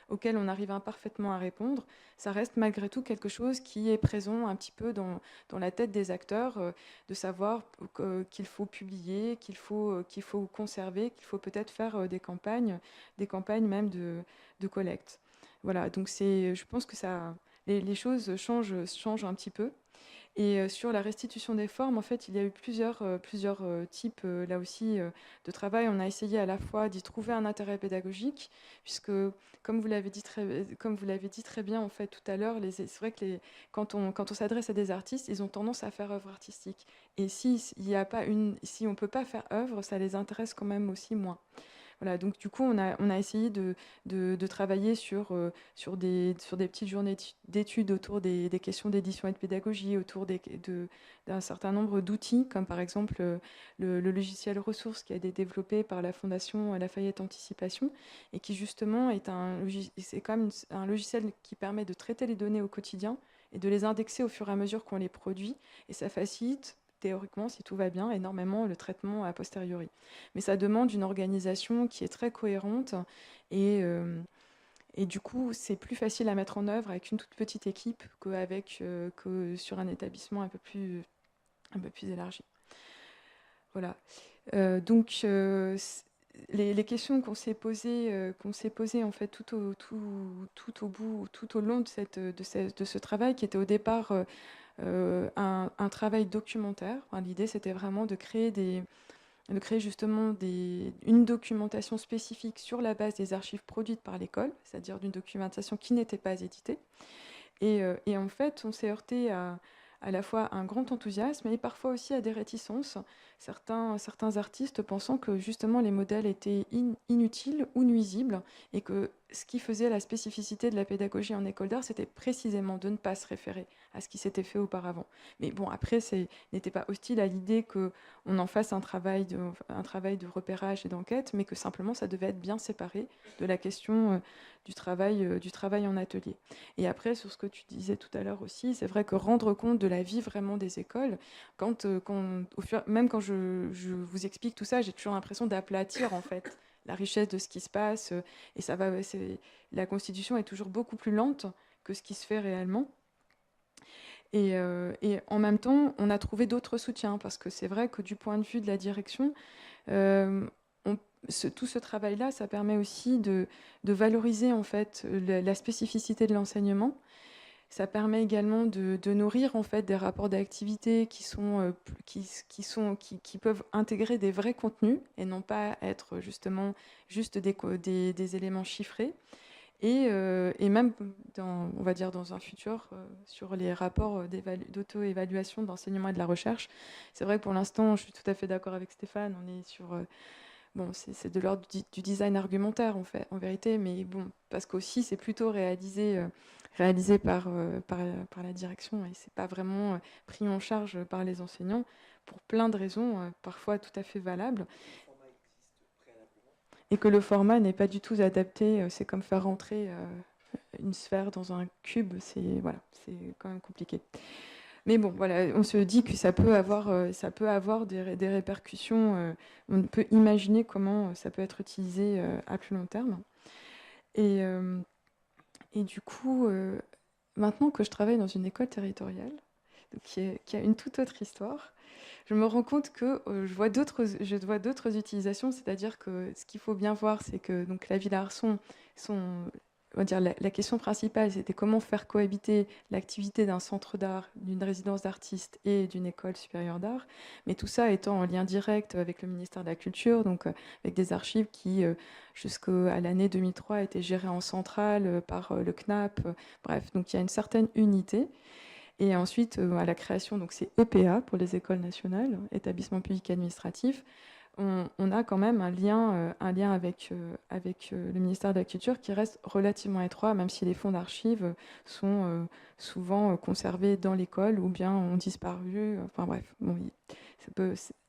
S4: auquel on arrive imparfaitement à répondre, ça reste malgré tout quelque chose qui est présent un petit peu dans la tête des acteurs, de savoir qu'il faut publier, qu'il faut conserver, qu'il faut peut-être faire des campagnes même de collecte. Voilà, donc je pense que les choses changent un petit peu. Et sur la restitution des formes, en fait, il y a eu plusieurs types, là aussi, de travail. On a essayé à la fois d'y trouver un intérêt pédagogique, puisque, comme vous l'avez dit très bien, en fait, tout à l'heure, c'est vrai que quand on s'adresse à des artistes, ils ont tendance à faire œuvre artistique. Et si on ne peut pas faire œuvre, ça les intéresse quand même aussi moins. Voilà, donc du coup, on a essayé de travailler sur des petites journées d'études autour des questions d'édition et de pédagogie, autour d'un certain nombre d'outils, comme par exemple le logiciel ressources qui a été développé par la Fondation Lafayette Anticipation, et qui justement c'est quand même un logiciel qui permet de traiter les données au quotidien et de les indexer au fur et à mesure qu'on les produit, et ça facilite théoriquement, si tout va bien, énormément le traitement a posteriori. Mais ça demande une organisation qui est très cohérente et du coup, c'est plus facile à mettre en œuvre avec une toute petite équipe que sur un établissement un peu plus élargi. Voilà. Donc, les questions qu'on s'est posées en fait tout au long de ce travail, qui était au départ un travail documentaire. Enfin, l'idée, c'était vraiment de créer justement une documentation spécifique sur la base des archives produites par l'école, c'est-à-dire d'une documentation qui n'était pas éditée. Et en fait, on s'est heurté à la fois à un grand enthousiasme et parfois aussi à des réticences, certains artistes pensant que justement les modèles étaient inutiles ou nuisibles, et que ce qui faisait la spécificité de la pédagogie en école d'art, c'était précisément de ne pas se référer à ce qui s'était fait auparavant. Mais bon, après, n'était pas hostile à l'idée qu'on en fasse un travail de repérage et d'enquête, mais que simplement ça devait être bien séparé de la question du travail en atelier. Et après, sur ce que tu disais tout à l'heure aussi, c'est vrai que rendre compte de la vie vraiment des écoles, même quand je vous explique tout ça, j'ai toujours l'impression d'aplatir en fait la richesse de ce qui se passe. Et la constitution est toujours beaucoup plus lente que ce qui se fait réellement. Et en même temps, on a trouvé d'autres soutiens, parce que c'est vrai que du point de vue de la direction, tout ce travail-là, ça permet aussi de valoriser en fait la spécificité de l'enseignement. Ça permet également de nourrir en fait des rapports d'activité qui peuvent intégrer des vrais contenus et non pas être justement juste des éléments chiffrés. Et même on va dire dans un futur, sur les rapports d'auto-évaluation d'enseignement et de la recherche, c'est vrai que pour l'instant, je suis tout à fait d'accord avec Stéphane, on est sur... Bon, c'est de l'ordre du design argumentaire en vérité, mais bon, parce qu'aussi c'est plutôt réalisé par la direction, et c'est pas vraiment pris en charge par les enseignants pour plein de raisons, parfois tout à fait valables. Et que le format n'est pas du tout adapté, c'est comme faire rentrer une sphère dans un cube, c'est quand même compliqué. Mais bon, voilà, on se dit que ça peut avoir des répercussions. On peut imaginer comment ça peut être utilisé à plus long terme. Et du coup, maintenant que je travaille dans une école territoriale, donc qui a une toute autre histoire, je me rends compte que je vois d'autres utilisations. C'est-à-dire que ce qu'il faut bien voir, c'est que donc, la Villa Arson, on va dire, la question principale, c'était comment faire cohabiter l'activité d'un centre d'art, d'une résidence d'artistes et d'une école supérieure d'art, mais tout ça étant en lien direct avec le ministère de la Culture, donc avec des archives qui, jusqu'à l'année 2003, étaient gérées en centrale par le CNAP. Bref, donc il y a une certaine unité. Et ensuite, à la création, donc c'est EPA pour les écoles nationales, établissements publics administratifs, on a quand même un lien avec le ministère de la Culture qui reste relativement étroit, même si les fonds d'archives sont souvent conservés dans l'école ou bien ont disparu. Enfin bref, bon,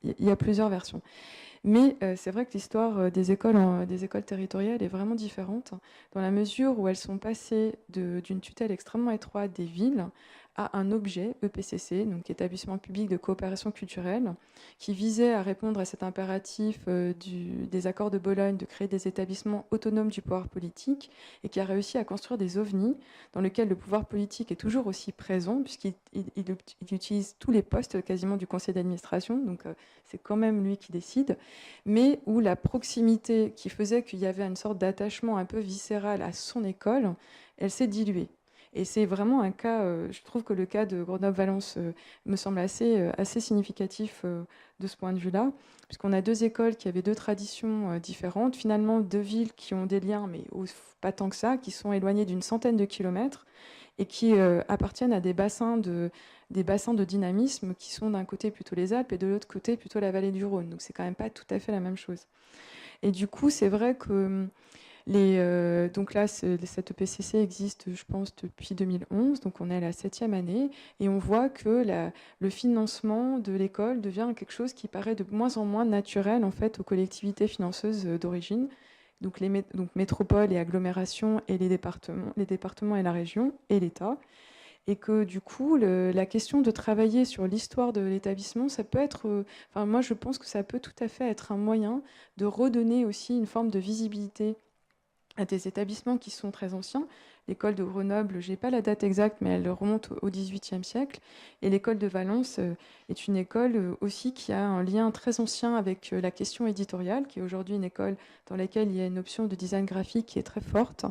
S4: il y a plusieurs versions. Mais c'est vrai que l'histoire des écoles territoriales est vraiment différente, dans la mesure où elles sont passées d'une tutelle extrêmement étroite des villes à un objet, EPCC, donc établissement public de coopération culturelle, qui visait à répondre à cet impératif des accords de Bologne de créer des établissements autonomes du pouvoir politique, et qui a réussi à construire des ovnis dans lesquels le pouvoir politique est toujours aussi présent, puisqu'il utilise tous les postes quasiment du conseil d'administration, donc c'est quand même lui qui décide, mais où la proximité qui faisait qu'il y avait une sorte d'attachement un peu viscéral à son école, elle s'est diluée. Et c'est vraiment un cas, je trouve que le cas de Grenoble-Valence me semble assez significatif de ce point de vue-là, puisqu'on a deux écoles qui avaient deux traditions différentes, finalement deux villes qui ont des liens, mais pas tant que ça, qui sont éloignées d'une centaine de kilomètres et qui appartiennent à des bassins de dynamisme qui sont d'un côté plutôt les Alpes et de l'autre côté plutôt la vallée du Rhône. Donc c'est quand même pas tout à fait la même chose. Et du coup, c'est vrai que donc là, cette EPCC existe, je pense, depuis 2011, donc on est à la 7e année, et on voit que le financement de l'école devient quelque chose qui paraît de moins en moins naturel en fait aux collectivités financeuses d'origine, donc donc métropole et agglomération et les départements et la région et l'État. Et que du coup, la question de travailler sur l'histoire de l'établissement, ça peut être, enfin moi je pense que ça peut tout à fait être un moyen de redonner aussi une forme de visibilité à des établissements qui sont très anciens. L'école de Grenoble, je n'ai pas la date exacte, mais elle remonte au XVIIIe siècle. Et l'école de Valence est une école aussi qui a un lien très ancien avec la question éditoriale, qui est aujourd'hui une école dans laquelle il y a une option de design graphique qui est très forte,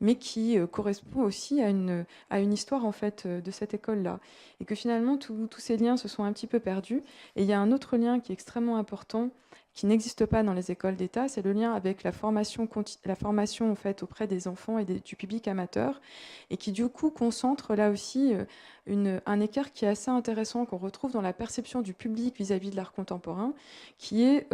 S4: mais qui correspond aussi à une histoire en fait de cette école-là. Et que finalement, tous ces liens se sont un petit peu perdus. Et il y a un autre lien qui est extrêmement important, qui n'existe pas dans les écoles d'État, c'est le lien avec la formation en fait, auprès des enfants et du public amateur, et qui du coup concentre là aussi un écart qui est assez intéressant, qu'on retrouve dans la perception du public vis-à-vis de l'art contemporain, qui est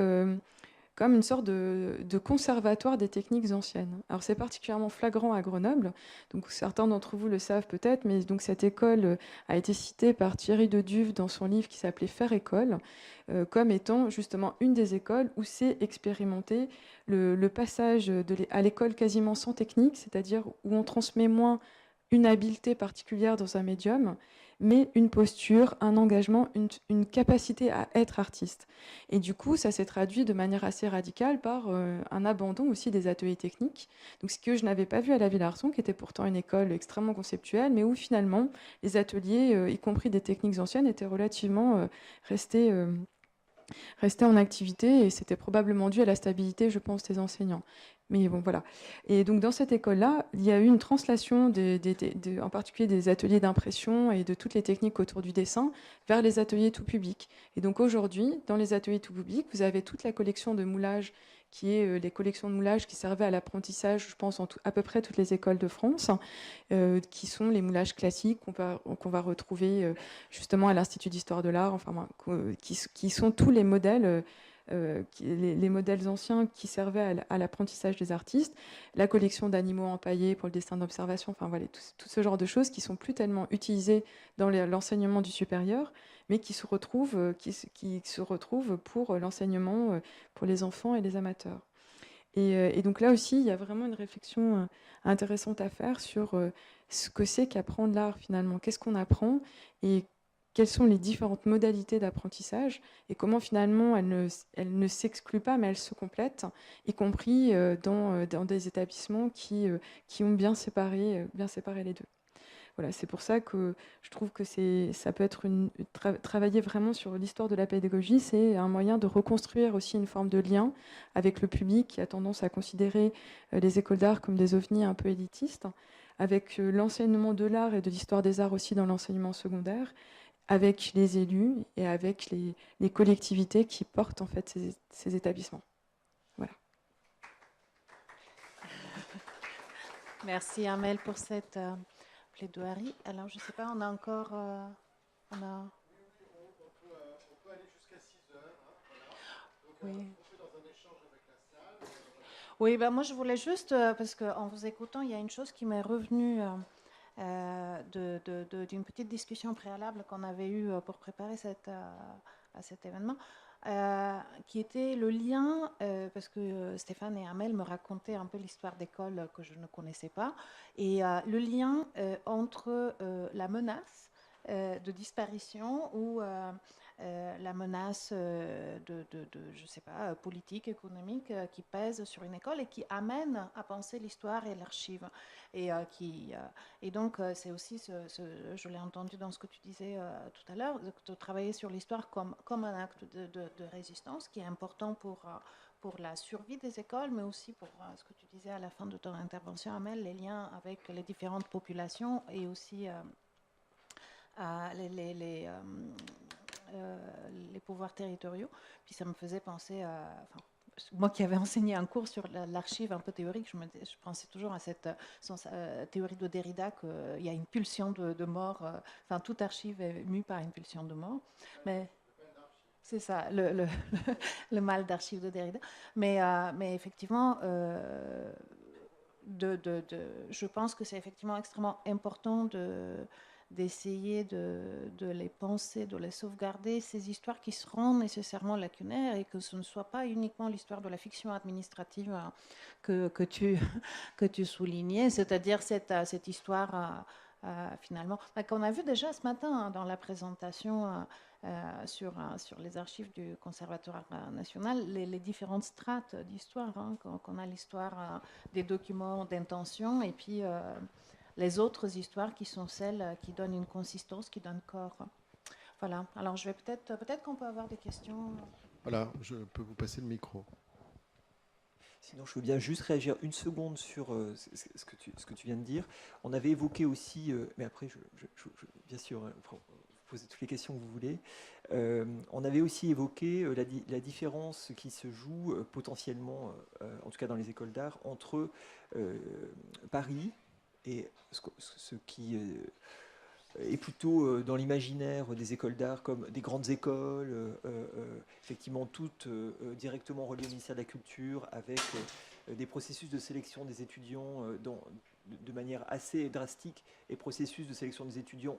S4: comme une sorte de conservatoire des techniques anciennes. Alors c'est particulièrement flagrant à Grenoble, donc certains d'entre vous le savent peut-être, mais donc cette école a été citée par Thierry de Duve dans son livre qui s'appelait Faire école, comme étant justement une des écoles où s'est expérimenté le passage à l'école quasiment sans technique, c'est-à-dire où on transmet moins une habileté particulière dans un médium, mais une posture, un engagement, une capacité à être artiste. Et du coup, ça s'est traduit de manière assez radicale par un abandon aussi des ateliers techniques. Donc, ce que je n'avais pas vu à la Villa-Arson, qui était pourtant une école extrêmement conceptuelle, mais où finalement les ateliers, y compris des techniques anciennes, étaient relativement restés en activité, et c'était probablement dû à la stabilité, je pense, des enseignants. Mais bon, voilà. Et donc, dans cette école-là, il y a eu une translation, en particulier des ateliers d'impression et de toutes les techniques autour du dessin, vers les ateliers tout public. Et donc, aujourd'hui, dans les ateliers tout public, vous avez toute la collection de moulage, qui est les collections de moulage qui servaient à l'apprentissage, je pense, à peu près toutes les écoles de France, qui sont les moulages classiques qu'on va retrouver justement à l'Institut d'histoire de l'art, enfin, qui sont tous les modèles, les modèles anciens qui servaient à l'apprentissage des artistes, la collection d'animaux empaillés pour le dessin d'observation, enfin voilà, tout ce genre de choses qui sont plus tellement utilisées dans l'enseignement du supérieur, mais qui se retrouvent pour l'enseignement pour les enfants et les amateurs. Et donc là aussi, il y a vraiment une réflexion intéressante à faire sur ce que c'est qu'apprendre l'art finalement. Qu'est-ce qu'on apprend et quelles sont les différentes modalités d'apprentissage et comment finalement elles ne s'excluent pas, mais elles se complètent, y compris dans des établissements qui ont bien séparé les deux. Voilà, c'est pour ça que je trouve que ça peut être travailler vraiment sur l'histoire de la pédagogie, c'est un moyen de reconstruire aussi une forme de lien avec le public qui a tendance à considérer les écoles d'art comme des ovnis un peu élitistes, avec l'enseignement de l'art et de l'histoire des arts aussi dans l'enseignement secondaire, avec les élus et avec les collectivités qui portent en fait ces établissements. Voilà.
S2: Merci Amel pour cette plaidoirie. Alors, je ne sais pas, on a encore...
S1: On peut aller jusqu'à 6 heures. Voilà. Donc,
S2: oui.
S1: on fait dans un échange avec la salle.
S2: Oui, ben moi je voulais juste, parce qu'en vous écoutant, il y a une chose qui m'est revenue d'une petite discussion préalable qu'on avait eue pour préparer à cet événement, qui était le lien, parce que Stéphane et Amel me racontaient un peu l'histoire d'école que je ne connaissais pas, et le lien entre la menace de disparition ou la menace je sais pas, politique, économique qui pèse sur une école et qui amène à penser l'histoire et l'archive. Et donc, c'est aussi, je l'ai entendu dans ce que tu disais tout à l'heure, de travailler sur l'histoire comme un acte de résistance qui est important pour la survie des écoles, mais aussi pour ce que tu disais à la fin de ton intervention, Amel, les liens avec les différentes populations et aussi les pouvoirs territoriaux. Puis ça me faisait penser à... moi qui avais enseigné un cours sur l'archive un peu théorique, je pensais toujours à cette théorie de Derrida qu'il y a une pulsion de mort. Enfin, toute archive est mue par une pulsion de mort. Mais C'est ça, le mal d'archives de Derrida. Mais effectivement, je pense que c'est effectivement extrêmement important d'essayer de les penser, de les sauvegarder, ces histoires qui seront nécessairement lacunaires et que ce ne soit pas uniquement l'histoire de la fiction administrative que tu soulignais, c'est-à-dire cette histoire finalement, qu'on a vu déjà ce matin dans la présentation sur les archives du Conservatoire national, les différentes strates d'histoire, qu'on a l'histoire des documents d'intention et puis les autres histoires qui sont celles qui donnent une consistance, qui donnent corps. Voilà, alors je vais peut-être qu'on peut avoir des questions.
S1: Voilà, je peux vous passer le micro.
S3: Sinon, je veux bien juste réagir une seconde sur ce que tu viens de dire. On avait évoqué aussi, mais après, bien sûr, vous posez toutes les questions que vous voulez. On avait aussi évoqué la différence qui se joue potentiellement, en tout cas dans les écoles d'art, entre Paris et ce qui est plutôt dans l'imaginaire des écoles d'art comme des grandes écoles, effectivement toutes directement reliées au ministère de la Culture, avec des processus de sélection des étudiants de manière assez drastique, et processus de sélection des étudiants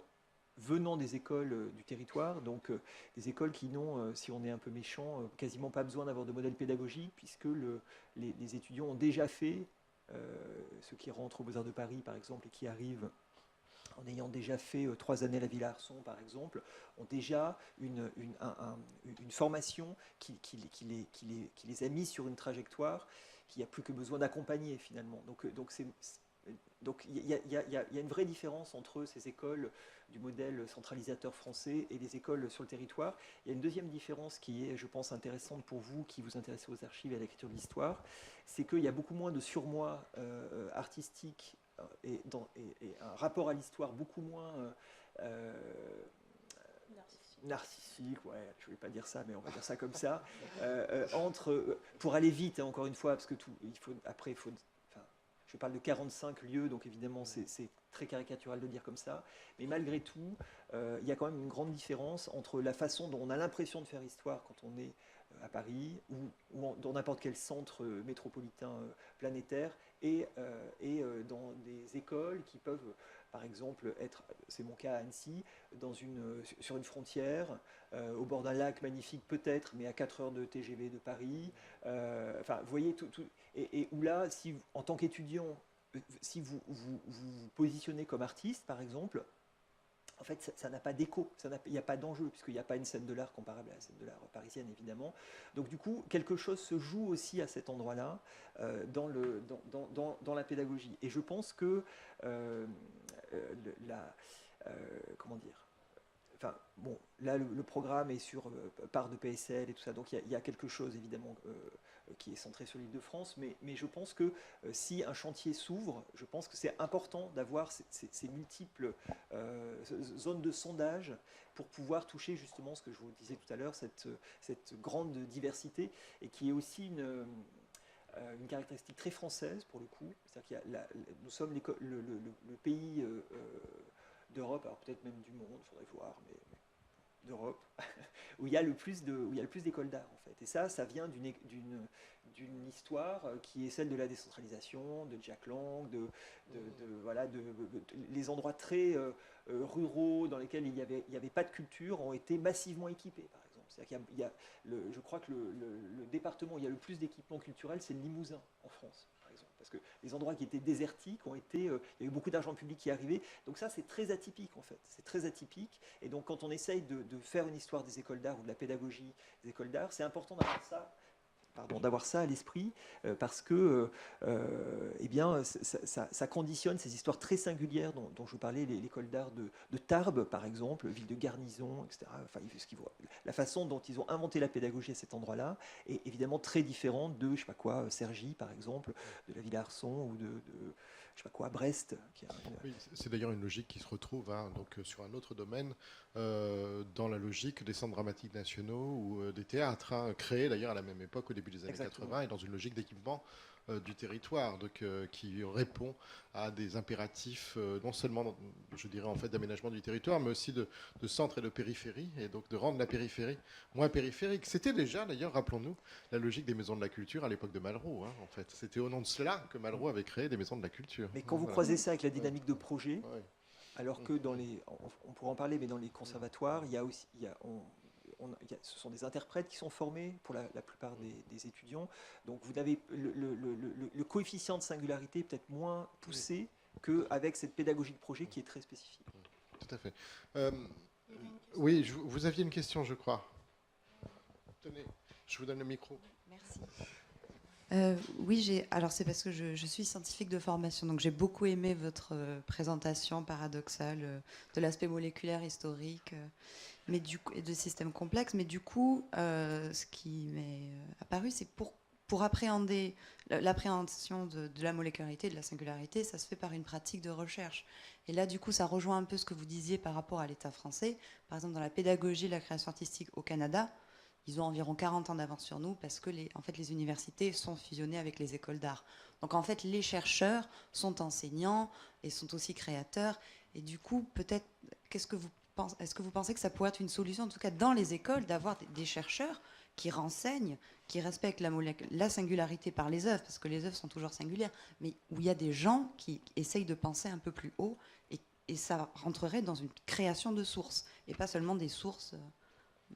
S3: venant des écoles du territoire, donc des écoles qui n'ont, si on est un peu méchant, quasiment pas besoin d'avoir de modèle pédagogique, puisque les étudiants ont déjà fait, ceux qui rentrent aux Beaux-Arts de Paris par exemple, et qui arrivent en ayant déjà fait 3 années à la Villa Arson, par exemple, ont déjà une formation qui les a mis sur une trajectoire qui n'a plus que besoin d'accompagner finalement. Donc il y a une vraie différence entre ces écoles du modèle centralisateur français et les écoles sur le territoire. Il y a une deuxième différence qui est, je pense, intéressante pour vous qui vous intéressez aux archives et à l'écriture de l'histoire, c'est qu'il y a beaucoup moins de surmoi artistique et un rapport à l'histoire beaucoup moins narcissique, ouais, je ne vais pas dire ça, mais on va dire ça comme ça, pour aller vite, hein, encore une fois, parce que je parle de 45 lieux, donc évidemment c'est très caricatural de dire comme ça, mais malgré tout, il y a quand même une grande différence entre la façon dont on a l'impression de faire histoire quand on est à Paris ou dans n'importe quel centre métropolitain planétaire et dans des écoles qui peuvent, par exemple, être, c'est mon cas à Annecy, sur une frontière, au bord d'un lac magnifique peut-être, mais à 4 heures de TGV de Paris. Enfin, vous voyez, et où là, en tant qu'étudiant, si vous positionnez comme artiste, par exemple, en fait, ça n'a pas d'écho, il n'y a pas d'enjeu, puisqu'il n'y a pas une scène de l'art comparable à la scène de l'art parisienne, évidemment. Donc, du coup, quelque chose se joue aussi à cet endroit-là, dans la pédagogie. Et je pense que comment dire, enfin, bon, là, le programme est sur part de PSL et tout ça, donc il y a quelque chose, évidemment, qui est centré sur l'Île-de-France, mais je pense que si un chantier s'ouvre, je pense que c'est important d'avoir ces multiples zones de sondage pour pouvoir toucher justement ce que je vous disais tout à l'heure, cette grande diversité, et qui est aussi une caractéristique très française pour le coup. C'est-à-dire nous sommes le pays d'Europe, alors peut-être même du monde, il faudrait voir, mais d'Europe, où il y a le plus d'écoles d'art en fait. Et ça vient d'une histoire qui est celle de la décentralisation, de Jack Lang, les endroits très ruraux dans lesquels il y avait pas de culture ont été massivement équipés, par exemple. C'est-à-dire je crois que le département où il y a le plus d'équipements culturels, c'est le Limousin en France. Parce que les endroits qui étaient désertiques il y a eu beaucoup d'argent public qui est arrivé. Donc ça, c'est très atypique en fait. C'est très atypique. Et donc quand on essaye de faire une histoire des écoles d'art ou de la pédagogie des écoles d'art, c'est important d'avoir ça à l'esprit, parce que eh bien, ça conditionne ces histoires très singulières dont je vous parlais, l'école d'art de Tarbes, par exemple, ville de garnison, etc. Enfin, la façon dont ils ont inventé la pédagogie à cet endroit-là est évidemment très différente de, je sais pas quoi, Cergy, par exemple, de la Villa Arson, ou de je sais pas quoi, Brest.
S1: Oui, c'est d'ailleurs une logique qui se retrouve donc, sur un autre domaine, dans la logique des centres dramatiques nationaux ou des théâtres, créés d'ailleurs à la même époque, au début des années
S3: Exactement.
S1: 80, et dans une logique d'équipement du territoire, donc, qui répond à des impératifs non seulement, je dirais, en fait, d'aménagement du territoire, mais aussi de centre et de périphérie, et donc de rendre la périphérie moins périphérique. C'était déjà, d'ailleurs, rappelons-nous, la logique des maisons de la culture à l'époque de Malraux, hein, en fait. C'était au nom de cela que Malraux avait créé des maisons de la culture.
S3: Mais quand vous
S1: Voilà.
S3: croisez ça avec la dynamique de projet,
S1: Ouais.
S3: alors que dans les, on pourra en parler, mais dans les conservatoires, il y a aussi, ce sont des interprètes qui sont formés pour la plupart des étudiants. Donc vous avez le coefficient de singularité peut-être moins poussé qu'avec cette pédagogie de projet qui est très spécifique.
S1: Tout à fait. Oui, vous aviez une question, je crois. Tenez, je vous donne le micro.
S5: Merci. Oui, alors c'est parce que je suis scientifique de formation, donc j'ai beaucoup aimé votre présentation paradoxale de l'aspect moléculaire historique mais et de systèmes complexes. Mais du coup, ce qui m'est apparu, c'est pour appréhender l'appréhension de la molécularité, de la singularité, ça se fait par une pratique de recherche. Et là, du coup, ça rejoint un peu ce que vous disiez par rapport à l'État français. Par exemple, dans la pédagogie de la création artistique au Canada, ils ont environ 40 ans d'avance sur nous parce que en fait, les universités sont fusionnées avec les écoles d'art. Donc en fait, les chercheurs sont enseignants et sont aussi créateurs. Et du coup, peut-être, est-ce que vous pensez que ça pourrait être une solution, en tout cas dans les écoles, d'avoir des chercheurs qui renseignent, qui respectent la singularité par les œuvres, parce que les œuvres sont toujours singulières, mais où il y a des gens qui essayent de penser un peu plus haut, et ça rentrerait dans une création de sources, et pas seulement des sources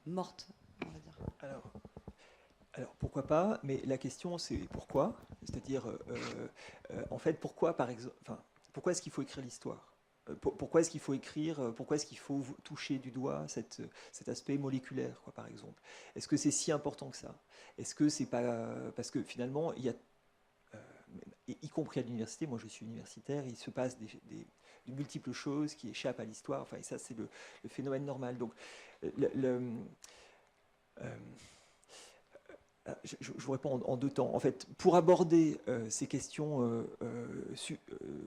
S5: mortes, on va dire.
S3: Alors pourquoi pas, mais la question c'est pourquoi, c'est-à-dire en fait pourquoi par exemple, pourquoi est-ce qu'il faut écrire l'histoire? Pourquoi est-ce qu'il faut écrire, pourquoi est-ce qu'il faut toucher du doigt cet aspect moléculaire, quoi, par exemple? Est-ce que c'est si important que ça? Est-ce que c'est pas... Parce que finalement, il y a, y compris à l'université, moi je suis universitaire, il se passe de multiples choses qui échappent à l'histoire, enfin, et ça c'est le phénomène normal. Donc, je vous réponds en deux temps. En fait, pour aborder ces questions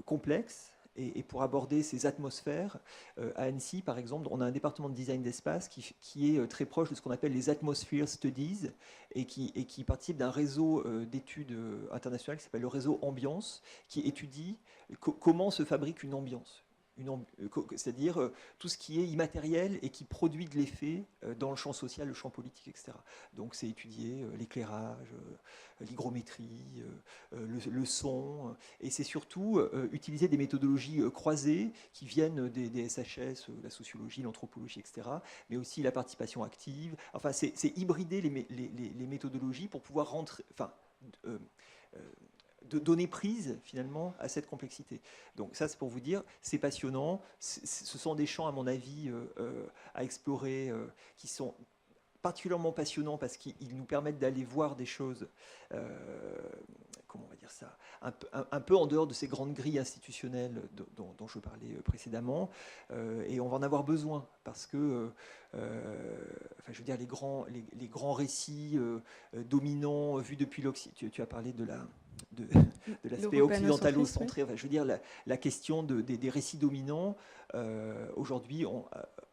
S3: complexes, et pour aborder ces atmosphères, à Annecy, par exemple, on a un département de design d'espace qui est très proche de ce qu'on appelle les Atmosphere Studies et qui participe d'un réseau d'études internationales qui s'appelle le réseau Ambiance, qui étudie comment se fabrique une ambiance. C'est-à-dire tout ce qui est immatériel et qui produit de l'effet dans le champ social, le champ politique, etc. Donc c'est étudier l'éclairage, l'hygrométrie, le son, et c'est surtout utiliser des méthodologies croisées qui viennent des SHS, la sociologie, l'anthropologie, etc., mais aussi la participation active. Enfin, c'est hybrider les méthodologies pour pouvoir rentrer... de donner prise finalement à cette complexité. Donc ça c'est pour vous dire, c'est passionnant, ce sont des champs à mon avis à explorer qui sont particulièrement passionnants parce qu'ils nous permettent d'aller voir des choses, comment on va dire ça, un peu en dehors de ces grandes grilles institutionnelles dont je parlais précédemment, et on va en avoir besoin parce que, enfin, je veux dire, les grands récits dominants vus depuis l'Occident, tu as parlé de l'aspect occidentalo-centré, enfin, je veux dire, la question des récits dominants, aujourd'hui,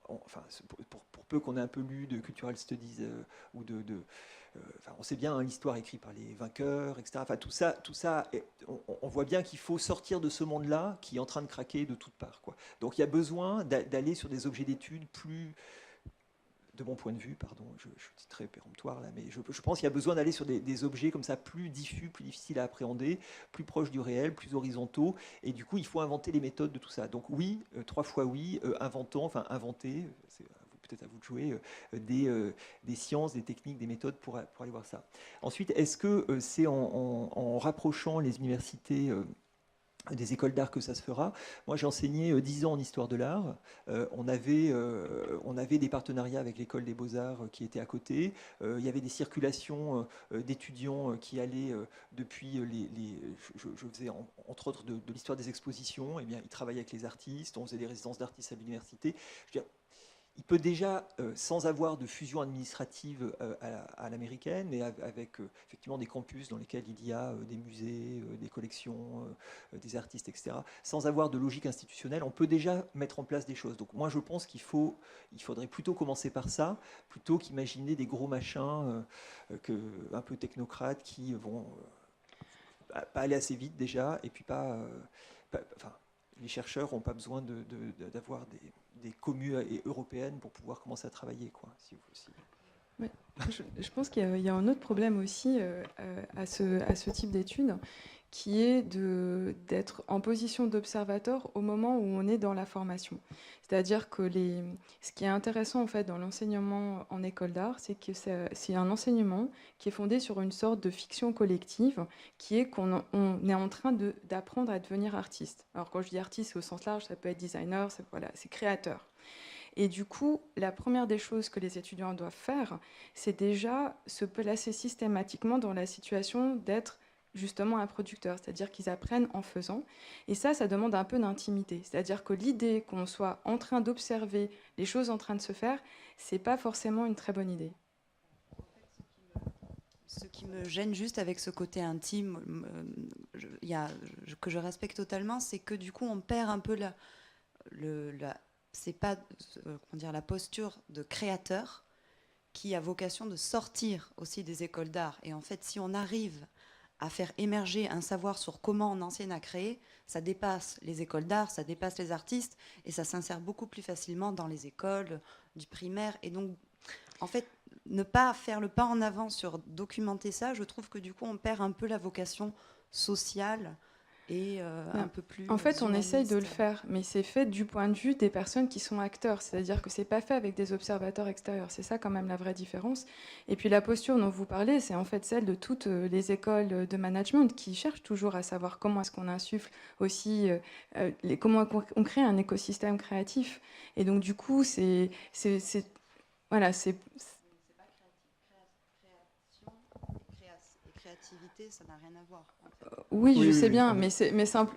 S3: enfin, pour peu qu'on ait un peu lu de cultural studies ou enfin, on sait bien l'histoire écrite par les vainqueurs, etc. Enfin, tout ça on voit bien qu'il faut sortir de ce monde-là qui est en train de craquer de toutes parts, quoi. Donc il y a besoin d'aller sur des objets d'études plus... De mon point de vue, pardon, je suis très péremptoire là, mais je pense qu'il y a besoin d'aller sur des objets comme ça plus diffus, plus difficiles à appréhender, plus proches du réel, plus horizontaux, et du coup il faut inventer les méthodes de tout ça. Donc oui, 3 fois oui, inventer, c'est peut-être à vous de jouer, des sciences, des techniques, des méthodes pour aller voir ça. Ensuite, est-ce que c'est en rapprochant les universités des écoles d'art que ça se fera? Moi, j'ai enseigné 10 ans en histoire de l'art. On avait des partenariats avec l'école des beaux-arts qui étaient à côté. Il y avait des circulations d'étudiants qui allaient depuis je faisais entre autres de l'histoire des expositions. Eh bien, ils travaillaient avec les artistes. On faisait des résidences d'artistes à l'université. Je veux dire, il peut déjà, sans avoir de fusion administrative à l'américaine, mais avec effectivement des campus dans lesquels il y a des musées, des collections, des artistes, etc., sans avoir de logique institutionnelle, on peut déjà mettre en place des choses. Donc moi je pense qu'il faudrait plutôt commencer par ça, plutôt qu'imaginer des gros machins un peu technocrates qui vont pas aller assez vite déjà, et puis enfin, les chercheurs n'ont pas besoin d'avoir des communes européennes pour pouvoir commencer à travailler, quoi.
S4: Ouais. Je pense qu'il y a un autre problème aussi à ce type d'études, qui est d'être en position d'observateur au moment où on est dans la formation. C'est-à-dire que ce qui est intéressant en fait dans l'enseignement en école d'art, c'est que c'est un enseignement qui est fondé sur une sorte de fiction collective, qui est qu'on est en train d'apprendre à devenir artiste. Alors quand je dis artiste, c'est au sens large, ça peut être designer, voilà, c'est créateur. Et du coup, la première des choses que les étudiants doivent faire, c'est déjà se placer systématiquement dans la situation d'être justement un producteur, c'est-à-dire qu'ils apprennent en faisant. Et ça demande un peu d'intimité. C'est-à-dire que l'idée qu'on soit en train d'observer les choses en train de se faire, c'est pas forcément une très bonne idée.
S5: Ce qui me gêne juste avec ce côté intime, que je respecte totalement, c'est que du coup on perd un peu c'est pas comment dire, la posture de créateur qui a vocation de sortir aussi des écoles d'art. Et en fait, si on arrive à faire émerger un savoir sur comment on enseigne à créer, ça dépasse les écoles d'art, ça dépasse les artistes, et ça s'insère beaucoup plus facilement dans les écoles du primaire. Et donc, en fait, ne pas faire le pas en avant sur documenter ça, je trouve que du coup, on perd un peu la vocation sociale et un peu plus
S4: En fait, on essaye de le
S5: humaniste.
S4: faire, mais c'est fait du point de vue des personnes qui sont acteurs, c'est-à-dire que c'est pas fait avec des observateurs extérieurs. C'est ça quand même la vraie différence. Et puis la posture dont vous parlez, c'est en fait celle de toutes les écoles de management qui cherchent toujours à savoir comment est-ce qu'on insuffle aussi, comment on crée un écosystème créatif. Et donc du coup, voilà,
S5: Créativité, ça n'a rien à voir. En fait.
S4: Oui,
S3: Oui,
S4: je
S3: oui,
S4: sais
S3: oui,
S4: bien,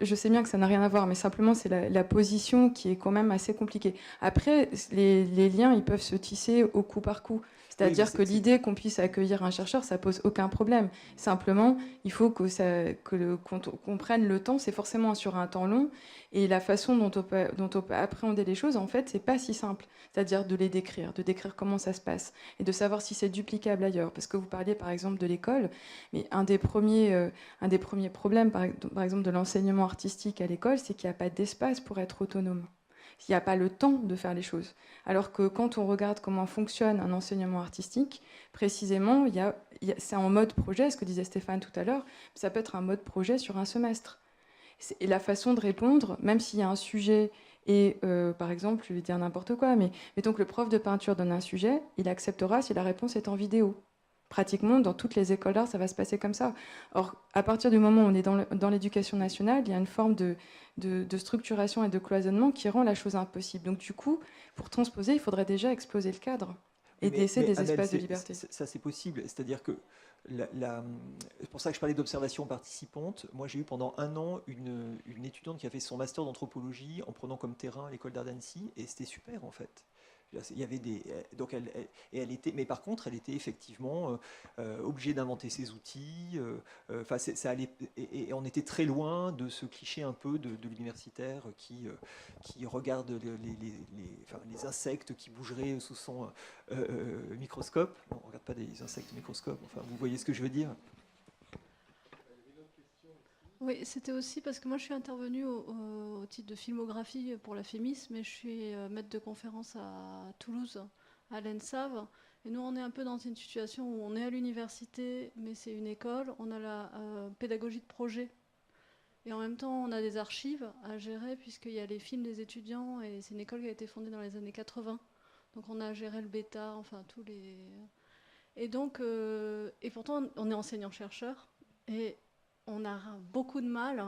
S4: je sais bien que ça n'a rien à voir, mais simplement c'est la position qui est quand même assez compliquée. Après, les liens, ils peuvent se tisser au coup par coup.
S3: Oui, mais
S4: C'est-à-dire que l'idée qu'on puisse accueillir un chercheur, ça pose aucun problème. Simplement, il faut qu'on prenne le temps, c'est forcément sur un temps long, et la façon dont on peut appréhender les choses, en fait, c'est pas si simple. C'est-à-dire de décrire comment ça se passe, et de savoir si c'est duplicable ailleurs. Parce que vous parliez par exemple de l'école, mais un des premiers problèmes, par exemple, de l'enseignement artistique à l'école, c'est qu'il n'y a pas d'espace pour être autonome. Il n'y a pas le temps de faire les choses. Alors que quand on regarde comment fonctionne un enseignement artistique, précisément, c'est en mode projet, ce que disait Stéphane tout à l'heure, ça peut être un mode projet sur un semestre. Et la façon de répondre, même s'il y a un sujet et, par exemple, je vais dire n'importe quoi, mais mettons que le prof de peinture donne un sujet, il acceptera si la réponse est en vidéo. Pratiquement, dans toutes les écoles d'art, ça va se passer comme ça. Or, à partir du moment où on est dans l'éducation nationale, il y a une forme de structuration et de cloisonnement qui rend la chose impossible. Donc, du coup, pour transposer, il faudrait déjà exploser le cadre et laisser des
S3: Amel,
S4: espaces de liberté.
S3: ça, c'est possible. C'est-à-dire que c'est pour ça que je parlais d'observation participante. Moi, j'ai eu pendant 1 an une étudiante qui a fait son master d'anthropologie en prenant comme terrain l'école d'art d'Annecy, et c'était super en fait. Il y avait donc elle était, mais par contre, elle était effectivement obligée d'inventer ses outils. Enfin, ça allait, et on était très loin de ce cliché un peu de l'universitaire qui regarde les insectes qui bougeraient sous son microscope. Non, on ne regarde pas des insectes au microscope. Enfin, vous voyez ce que je veux dire?
S6: Oui, c'était aussi parce que moi je suis intervenue au titre de filmographie pour la FEMIS, mais je suis maître de conférence à Toulouse, à l'ENSAV. Et nous, on est un peu dans une situation où on est à l'université, mais c'est une école, on a la pédagogie de projet. Et en même temps, on a des archives à gérer, puisqu'il y a les films des étudiants, et c'est une école qui a été fondée dans les années 80. Donc on a géré le bêta, enfin tous les... Et donc, et pourtant, on est enseignant-chercheur, et on a beaucoup de mal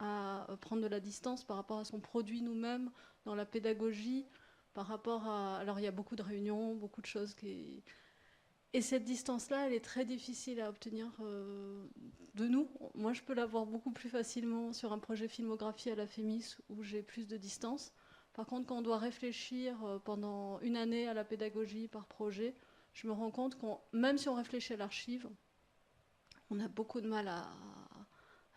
S6: à prendre de la distance par rapport à son produit nous-mêmes, dans la pédagogie, par rapport à... Alors il y a beaucoup de réunions, beaucoup de choses qui... Et cette distance-là, elle est très difficile à obtenir de nous. Moi, je peux l'avoir beaucoup plus facilement sur un projet filmographie à la FEMIS où j'ai plus de distance. Par contre, quand on doit réfléchir pendant 1 année à la pédagogie par projet, je me rends compte que même si on réfléchit à l'archive, on a beaucoup de mal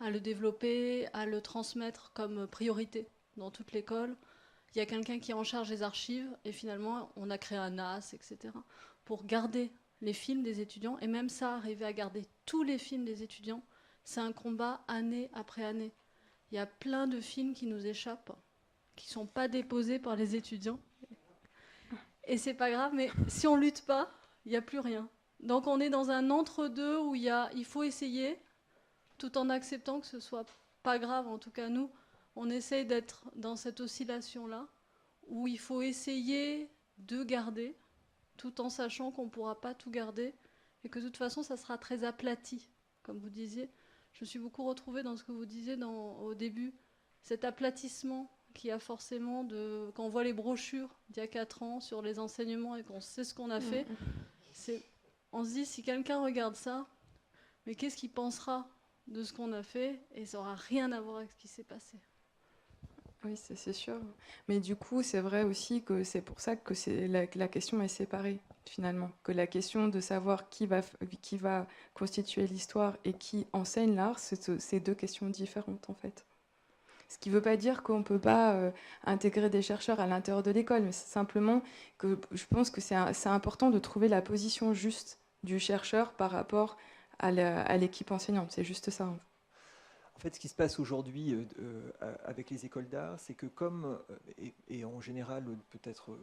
S6: à le développer, à le transmettre comme priorité dans toute l'école. Il y a quelqu'un qui est en charge des archives et finalement, on a créé un NAS, etc., pour garder les films des étudiants. Et même ça, arriver à garder tous les films des étudiants, c'est un combat année après année. Il y a plein de films qui nous échappent, qui ne sont pas déposés par les étudiants. Et c'est pas grave, mais si on lutte pas, il n'y a plus rien. Donc on est dans un entre-deux où il faut essayer, tout en acceptant que ce soit pas grave. En tout cas, nous, on essaye d'être dans cette oscillation-là, où il faut essayer de garder, tout en sachant qu'on ne pourra pas tout garder, et que de toute façon, ça sera très aplati, comme vous disiez. Je me suis beaucoup retrouvée dans ce que vous disiez au début, cet aplatissement qu'il y a forcément quand on voit les brochures d'il y a 4 ans sur les enseignements et qu'on sait ce qu'on a fait, on se dit, si quelqu'un regarde ça, mais qu'est-ce qu'il pensera de ce qu'on a fait? Et ça n'aura rien à voir avec ce qui s'est passé.
S4: Oui, c'est sûr. Mais du coup, c'est vrai aussi que c'est pour ça que la question est séparée, finalement. Que la question de savoir qui va constituer l'histoire et qui enseigne l'art, c'est deux questions différentes, en fait. Ce qui ne veut pas dire qu'on ne peut pas intégrer des chercheurs à l'intérieur de l'école, mais c'est simplement que je pense que c'est important de trouver la position juste du chercheur par rapport à l'équipe enseignante. C'est juste ça.
S3: En fait, ce qui se passe aujourd'hui avec les écoles d'art, c'est que comme, et en général peut-être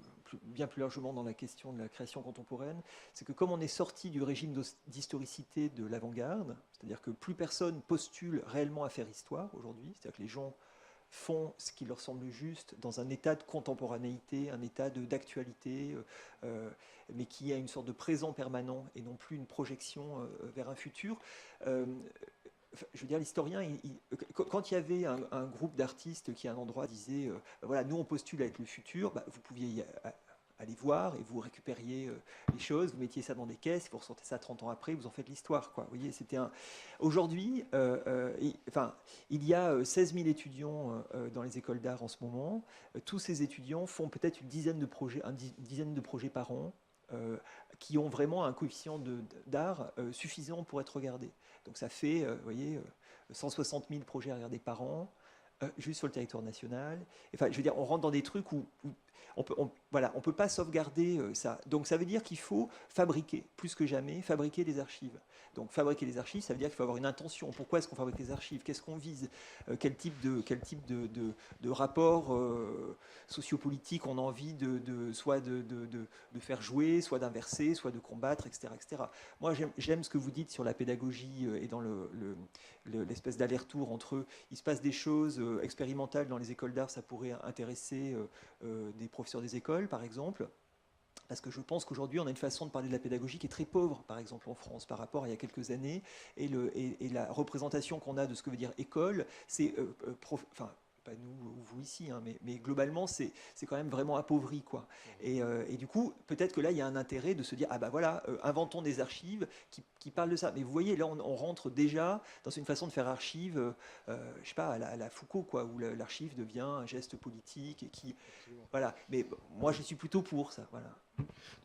S3: bien plus largement dans la question de la création contemporaine, c'est que comme on est sorti du régime d'historicité de l'avant-garde, c'est-à-dire que plus personne postule réellement à faire histoire aujourd'hui, c'est-à-dire que les gens font ce qui leur semble juste dans un état de contemporanéité, un état d'actualité, mais qui a une sorte de présent permanent et non plus une projection vers un futur. Je veux dire, l'historien, quand il y avait un groupe d'artistes qui à un endroit disait voilà, nous on postule avec le futur, vous pouviez aller voir et vous récupériez les choses, vous mettiez ça dans des caisses, vous ressortez ça 30 ans après, vous en faites l'histoire. Vous voyez, aujourd'hui, il y a 16 000 étudiants dans les écoles d'art en ce moment. Tous ces étudiants font peut-être une dizaine de projets par an. Qui ont vraiment un coefficient d'art suffisant pour être regardés. Donc ça fait, vous voyez, 160 000 projets à regarder par an, juste sur le territoire national. Enfin, je veux dire, on rentre dans des trucs où on peut pas sauvegarder ça. Donc ça veut dire qu'il faut fabriquer, plus que jamais, fabriquer des archives. Donc fabriquer des archives, ça veut dire qu'il faut avoir une intention. Pourquoi est-ce qu'on fabrique des archives? Qu'est-ce qu'on vise? Quel type de rapport sociopolitique on a envie soit de faire jouer, soit d'inverser, soit de combattre, etc. etc. Moi, j'aime ce que vous dites sur la pédagogie et dans l'espèce d'aller-retour entre il se passe des choses expérimentales dans les écoles d'art, ça pourrait intéresser des professeurs des écoles, par exemple. Parce que je pense qu'aujourd'hui, on a une façon de parler de la pédagogie qui est très pauvre, par exemple en France, par rapport à il y a quelques années. Et la représentation qu'on a de ce que veut dire école, c'est pas nous ou vous ici, hein, mais globalement, c'est quand même vraiment appauvri, quoi. Et du coup, peut-être que là, il y a un intérêt de se dire, inventons des archives qui parlent de ça. Mais vous voyez, là, on rentre déjà dans une façon de faire archive, je sais pas, à la Foucault, quoi, où l'archive devient un geste politique et qui... Voilà. Mais moi, je suis plutôt pour ça, voilà.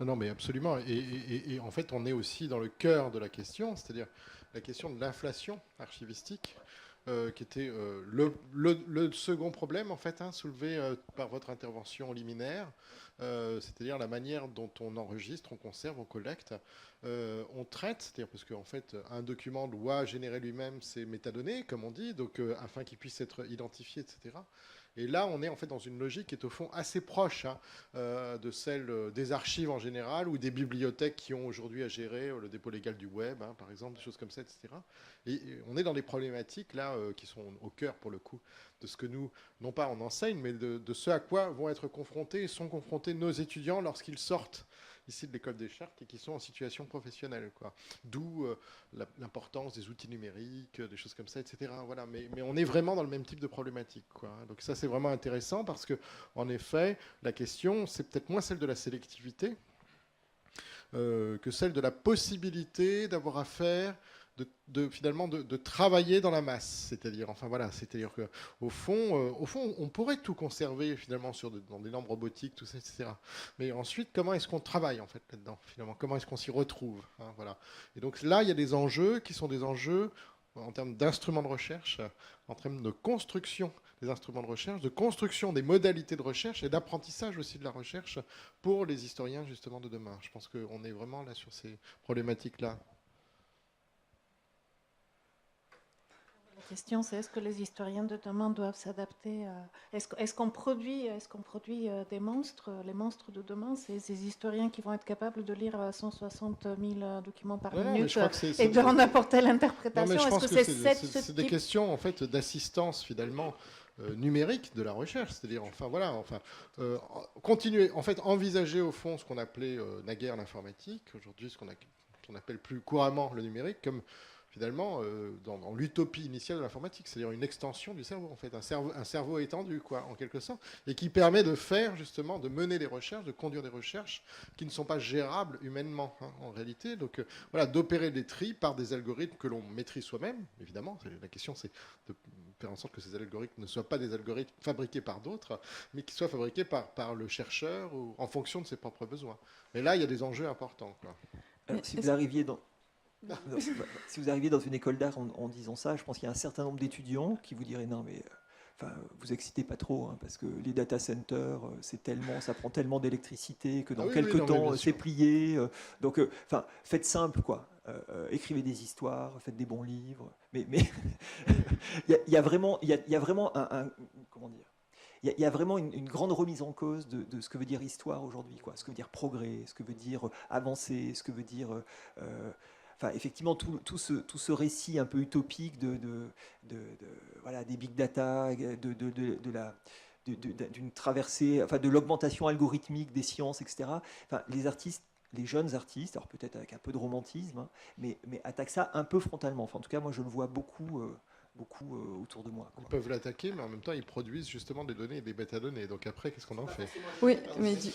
S1: Non, mais absolument. Et en fait, on est aussi dans le cœur de la question, c'est-à-dire la question de l'inflation archivistique, qui était le second problème, en fait, soulevé par votre intervention liminaire, c'est-à-dire la manière dont on enregistre, on conserve, on collecte, on traite, c'est-à-dire parce qu'en fait, un document doit générer lui-même ses métadonnées, comme on dit, donc afin qu'il puisse être identifié, etc. Et là, on est en fait dans une logique qui est au fond assez proche de celle des archives en général ou des bibliothèques qui ont aujourd'hui à gérer le dépôt légal du web, par exemple, des choses comme ça, etc. Et on est dans des problématiques là qui sont au cœur, pour le coup, de ce que nous, non pas on enseigne, mais de ce à quoi vont être confrontés et sont confrontés nos étudiants lorsqu'ils sortent ici de l'école des Chartes et qui sont en situation professionnelle, quoi. D'où l'importance des outils numériques, des choses comme ça, etc. Voilà. Mais on est vraiment dans le même type de problématique, quoi. Donc ça, c'est vraiment intéressant parce que, en effet, la question, c'est peut-être moins celle de la sélectivité que celle de la possibilité d'avoir affaire finalement de travailler dans la masse, c'est-à-dire que au fond, on pourrait tout conserver finalement dans des normes robotiques, tout ça, etc. Mais ensuite, comment est-ce qu'on travaille en fait là-dedans finalement? Comment est-ce qu'on s'y retrouve, voilà. Et donc là, il y a des enjeux qui sont des enjeux en termes d'instruments de recherche, en termes de construction des instruments de recherche, de construction des modalités de recherche et d'apprentissage aussi de la recherche pour les historiens justement de demain. Je pense qu'on est vraiment là sur ces problématiques-là.
S2: La question, c'est est-ce que les historiens de demain doivent s'adapter est-ce qu'on produit, des monstres, les monstres de demain, c'est ces historiens qui vont être capables de lire 160 000 documents par
S1: Non, mais
S2: minute
S1: je crois que
S2: et de en apporter
S1: Non, mais
S2: l'interprétation.
S1: je
S2: Est-ce
S1: pense
S2: que
S1: que
S2: c'est ce
S1: c'est des
S2: type
S1: questions en fait d'assistance finalement numérique de la recherche, c'est-à-dire enfin voilà, enfin continuer, en fait envisager au fond ce qu'on appelait naguère l'informatique, aujourd'hui ce qu'on appelle plus couramment le numérique, comme finalement dans l'utopie initiale de l'informatique, c'est-à-dire une extension du cerveau, en fait, un cerveau étendu, quoi, en quelque sorte, et qui permet de faire justement, de mener des recherches, de conduire des recherches qui ne sont pas gérables humainement, hein, en réalité. Donc voilà, d'opérer des tris par des algorithmes que l'on maîtrise soi-même, évidemment. La question, c'est de faire en sorte que ces algorithmes ne soient pas des algorithmes fabriqués par d'autres, mais qui soient fabriqués par le chercheur ou en fonction de ses propres besoins. Mais là, il y a des enjeux importants, quoi.
S3: Alors, si vous arriviez dans si vous arriviez dans une école d'art en disant ça, je pense qu'il y a un certain nombre d'étudiants qui vous diraient non mais enfin vous excitez pas trop hein, parce que les data centers ça prend tellement d'électricité que dans quelques
S1: non, mais
S3: temps
S1: bien
S3: c'est
S1: sûr.
S3: plié. Donc enfin faites simple quoi. Écrivez des histoires, faites des bons livres. Mais il y a vraiment comment dire. Il y a vraiment une grande remise en cause de ce que veut dire histoire aujourd'hui, quoi. Ce que veut dire progrès, ce que veut dire avancer, ce que veut dire enfin, effectivement, tout ce récit un peu utopique voilà, des big data, d'une traversée, enfin, de l'augmentation algorithmique des sciences, etc. Enfin, les artistes, les jeunes artistes, alors peut-être avec un peu de romantisme, hein, mais attaquent ça un peu frontalement. Enfin, en tout cas, moi, je le vois beaucoup, autour de moi,
S1: Ils
S3: quoi.
S1: peuvent l'attaquer, mais en même temps, ils produisent justement des données et des métadonnées. Donc après, qu'est-ce qu'on en fait?
S4: Oui,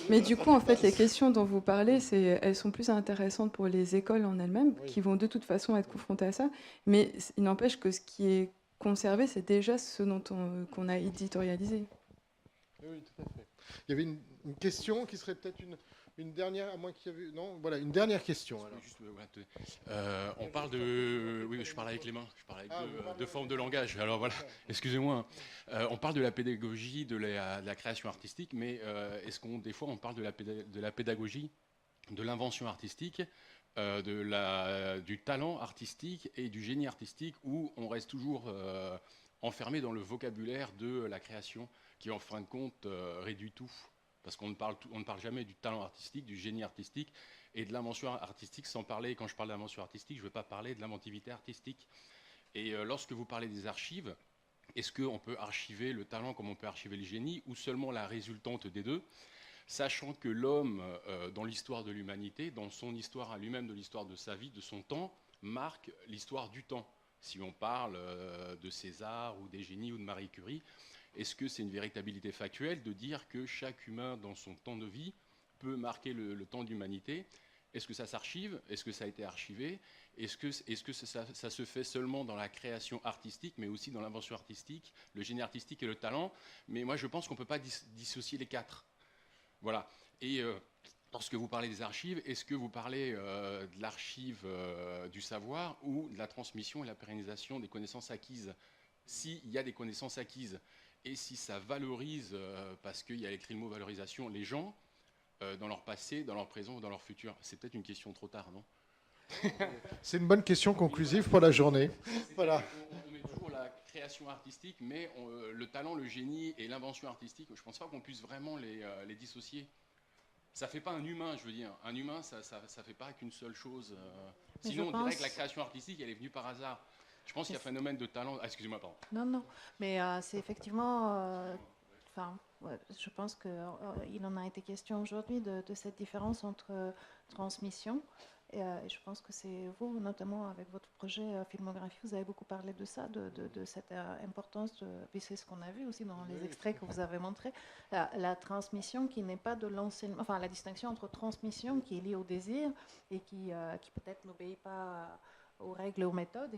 S4: mais du coup, en fait, les questions dont vous parlez, elles sont plus intéressantes pour les écoles en elles-mêmes,
S1: Oui.
S4: qui vont de toute façon être confrontées à ça. Mais il n'empêche que ce qui est conservé, c'est déjà ce qu'on a éditorialisé.
S1: Oui, tout à fait. Il y avait une question qui serait peut-être une dernière, à moins qu'il y ait... Non, voilà, une dernière question. Alors.
S7: Juste, on parle de... Oui, je parle avec les mains. Je parle avec deux formes de langage. Alors voilà, excusez-moi. On parle de la pédagogie, de la création artistique, mais est-ce qu'on, des fois, on parle de la pédagogie, de l'invention artistique, du talent artistique et du génie artistique, où on reste toujours enfermé dans le vocabulaire de la création, qui en fin de compte réduit tout. Parce qu'on ne parle jamais du talent artistique, du génie artistique et de l'invention artistique, sans parler, quand je parle d'invention artistique, je ne veux pas parler de l'inventivité artistique. Et lorsque vous parlez des archives, est-ce qu'on peut archiver le talent comme on peut archiver le génie, ou seulement la résultante des deux, sachant que l'homme, dans l'histoire de l'humanité, dans son histoire à lui-même, de l'histoire de sa vie, de son temps, marque l'histoire du temps. Si on parle de César ou des génies ou de Marie Curie, est-ce que c'est une véritabilité factuelle de dire que chaque humain, dans son temps de vie, peut marquer le temps de l'humanité? Est-ce que ça s'archive? Est-ce que ça a été archivé? Est-ce que ça se fait seulement dans la création artistique, mais aussi dans l'invention artistique, le génie artistique et le talent? Mais moi, je pense qu'on ne peut pas dissocier les quatre. Voilà. Et lorsque vous parlez des archives, est-ce que vous parlez de l'archive du savoir ou de la transmission et la pérennisation des connaissances acquises? S'il y a des connaissances acquises, et si ça valorise, parce qu'il y a écrit le mot valorisation, les gens, dans leur passé, dans leur présent ou dans leur futur. C'est peut-être une question trop tard, non?
S1: C'est une bonne question conclusive pour la journée. Voilà.
S7: On met toujours la création artistique, mais le talent, le génie et l'invention artistique, je ne pense pas qu'on puisse vraiment les dissocier. Ça ne fait pas un humain, je veux dire. Un humain, ça ne fait pas qu'une seule chose. Sinon, on dirait que la création artistique, elle est venue par hasard. Je pense qu'il y a un phénomène de talent. Ah, excusez-moi, pardon.
S2: Non, mais c'est effectivement. Enfin, ouais, je pense qu'il en a été question aujourd'hui de cette différence entre transmission. Et je pense que c'est vous, notamment avec votre projet Filmographie, vous avez beaucoup parlé de ça, de cette importance, puis c'est ce qu'on a vu aussi dans les extraits que vous avez montrés, la transmission qui n'est pas de l'enseignement, enfin la distinction entre transmission qui est liée au désir et qui peut-être n'obéit pas aux règles et aux méthodes,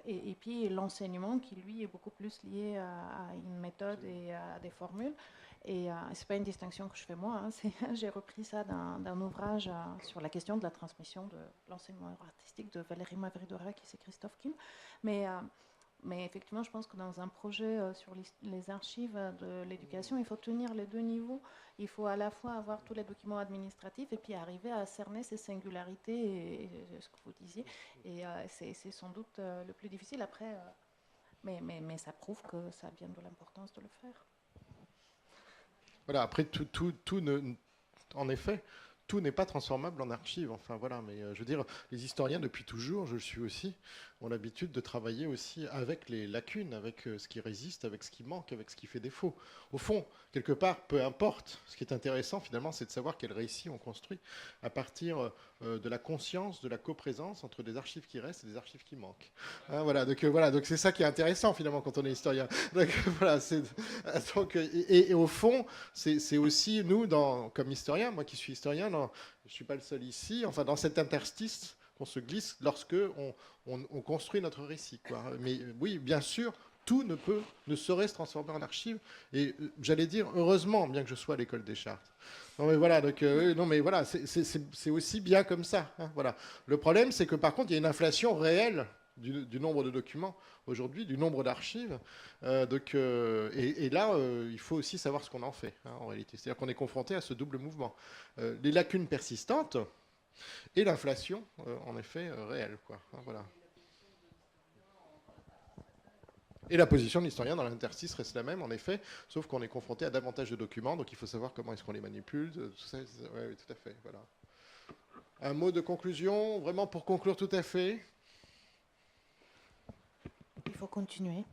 S2: et puis l'enseignement qui, lui, est beaucoup plus lié à une méthode et à des formules. Et ce n'est pas une distinction que je fais moi, hein, j'ai repris ça d'un ouvrage sur la question de la transmission de l'enseignement artistique de Valérie Mavridora, qui c'est Christophe Kim. Mais effectivement, je pense que dans un projet sur les archives de l'éducation, il faut tenir les deux niveaux. Il faut à la fois avoir tous les documents administratifs et puis arriver à cerner ces singularités et ce que vous disiez. Et c'est sans doute le plus difficile. Après, Mais ça prouve que ça a bien de l'importance de le faire.
S1: Voilà, après, en effet, tout n'est pas transformable en archive. Enfin, voilà, mais je veux dire, les historiens, depuis toujours, je le suis aussi, ont l'habitude de travailler aussi avec les lacunes, avec ce qui résiste, avec ce qui manque, avec ce qui fait défaut. Au fond, quelque part, peu importe. Ce qui est intéressant, finalement, c'est de savoir quel récit on construit à partir de la conscience, de la coprésence entre des archives qui restent et des archives qui manquent. Hein, voilà, donc c'est ça qui est intéressant, finalement, quand on est historien. Donc, voilà, et au fond, c'est aussi, nous, comme historiens, moi qui suis historien, je ne suis pas le seul ici, enfin, dans cet interstice qu'on se glisse lorsque on construit notre récit, quoi. Mais oui, bien sûr, tout ne saurait se transformer en archive. Et j'allais dire, heureusement, bien que je sois à l'école des Chartes. Non mais voilà, donc, non, mais voilà, c'est aussi bien comme ça. Hein, voilà. Le problème, c'est que par contre, il y a une inflation réelle du nombre de documents aujourd'hui, du nombre d'archives. Et là, il faut aussi savoir ce qu'on en fait, hein, en réalité. C'est-à-dire qu'on est confronté à ce double mouvement. Les lacunes persistantes et l'inflation, en effet, réelle, quoi. Hein, voilà. Et la position de l'historien dans l'interstice reste la même, en effet, sauf qu'on est confronté à davantage de documents, donc il faut savoir comment est-ce qu'on les manipule, tout ça, oui, tout à fait, voilà. Un mot de conclusion, vraiment pour conclure tout à fait.
S2: Il faut continuer.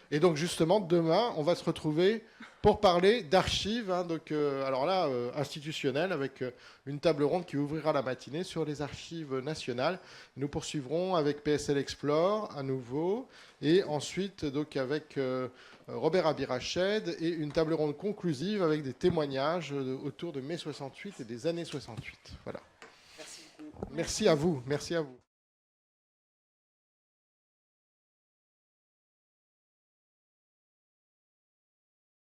S1: Et donc justement, demain, on va se retrouver pour parler d'archives, hein, donc, alors là, institutionnelles, avec une table ronde qui ouvrira la matinée sur les archives nationales. Nous poursuivrons avec PSL Explore à nouveau, et ensuite donc avec Robert Abirached, et une table ronde conclusive avec des témoignages autour de mai 68 et des années 68. Voilà.
S3: Merci beaucoup.
S1: Merci à vous. Merci à vous.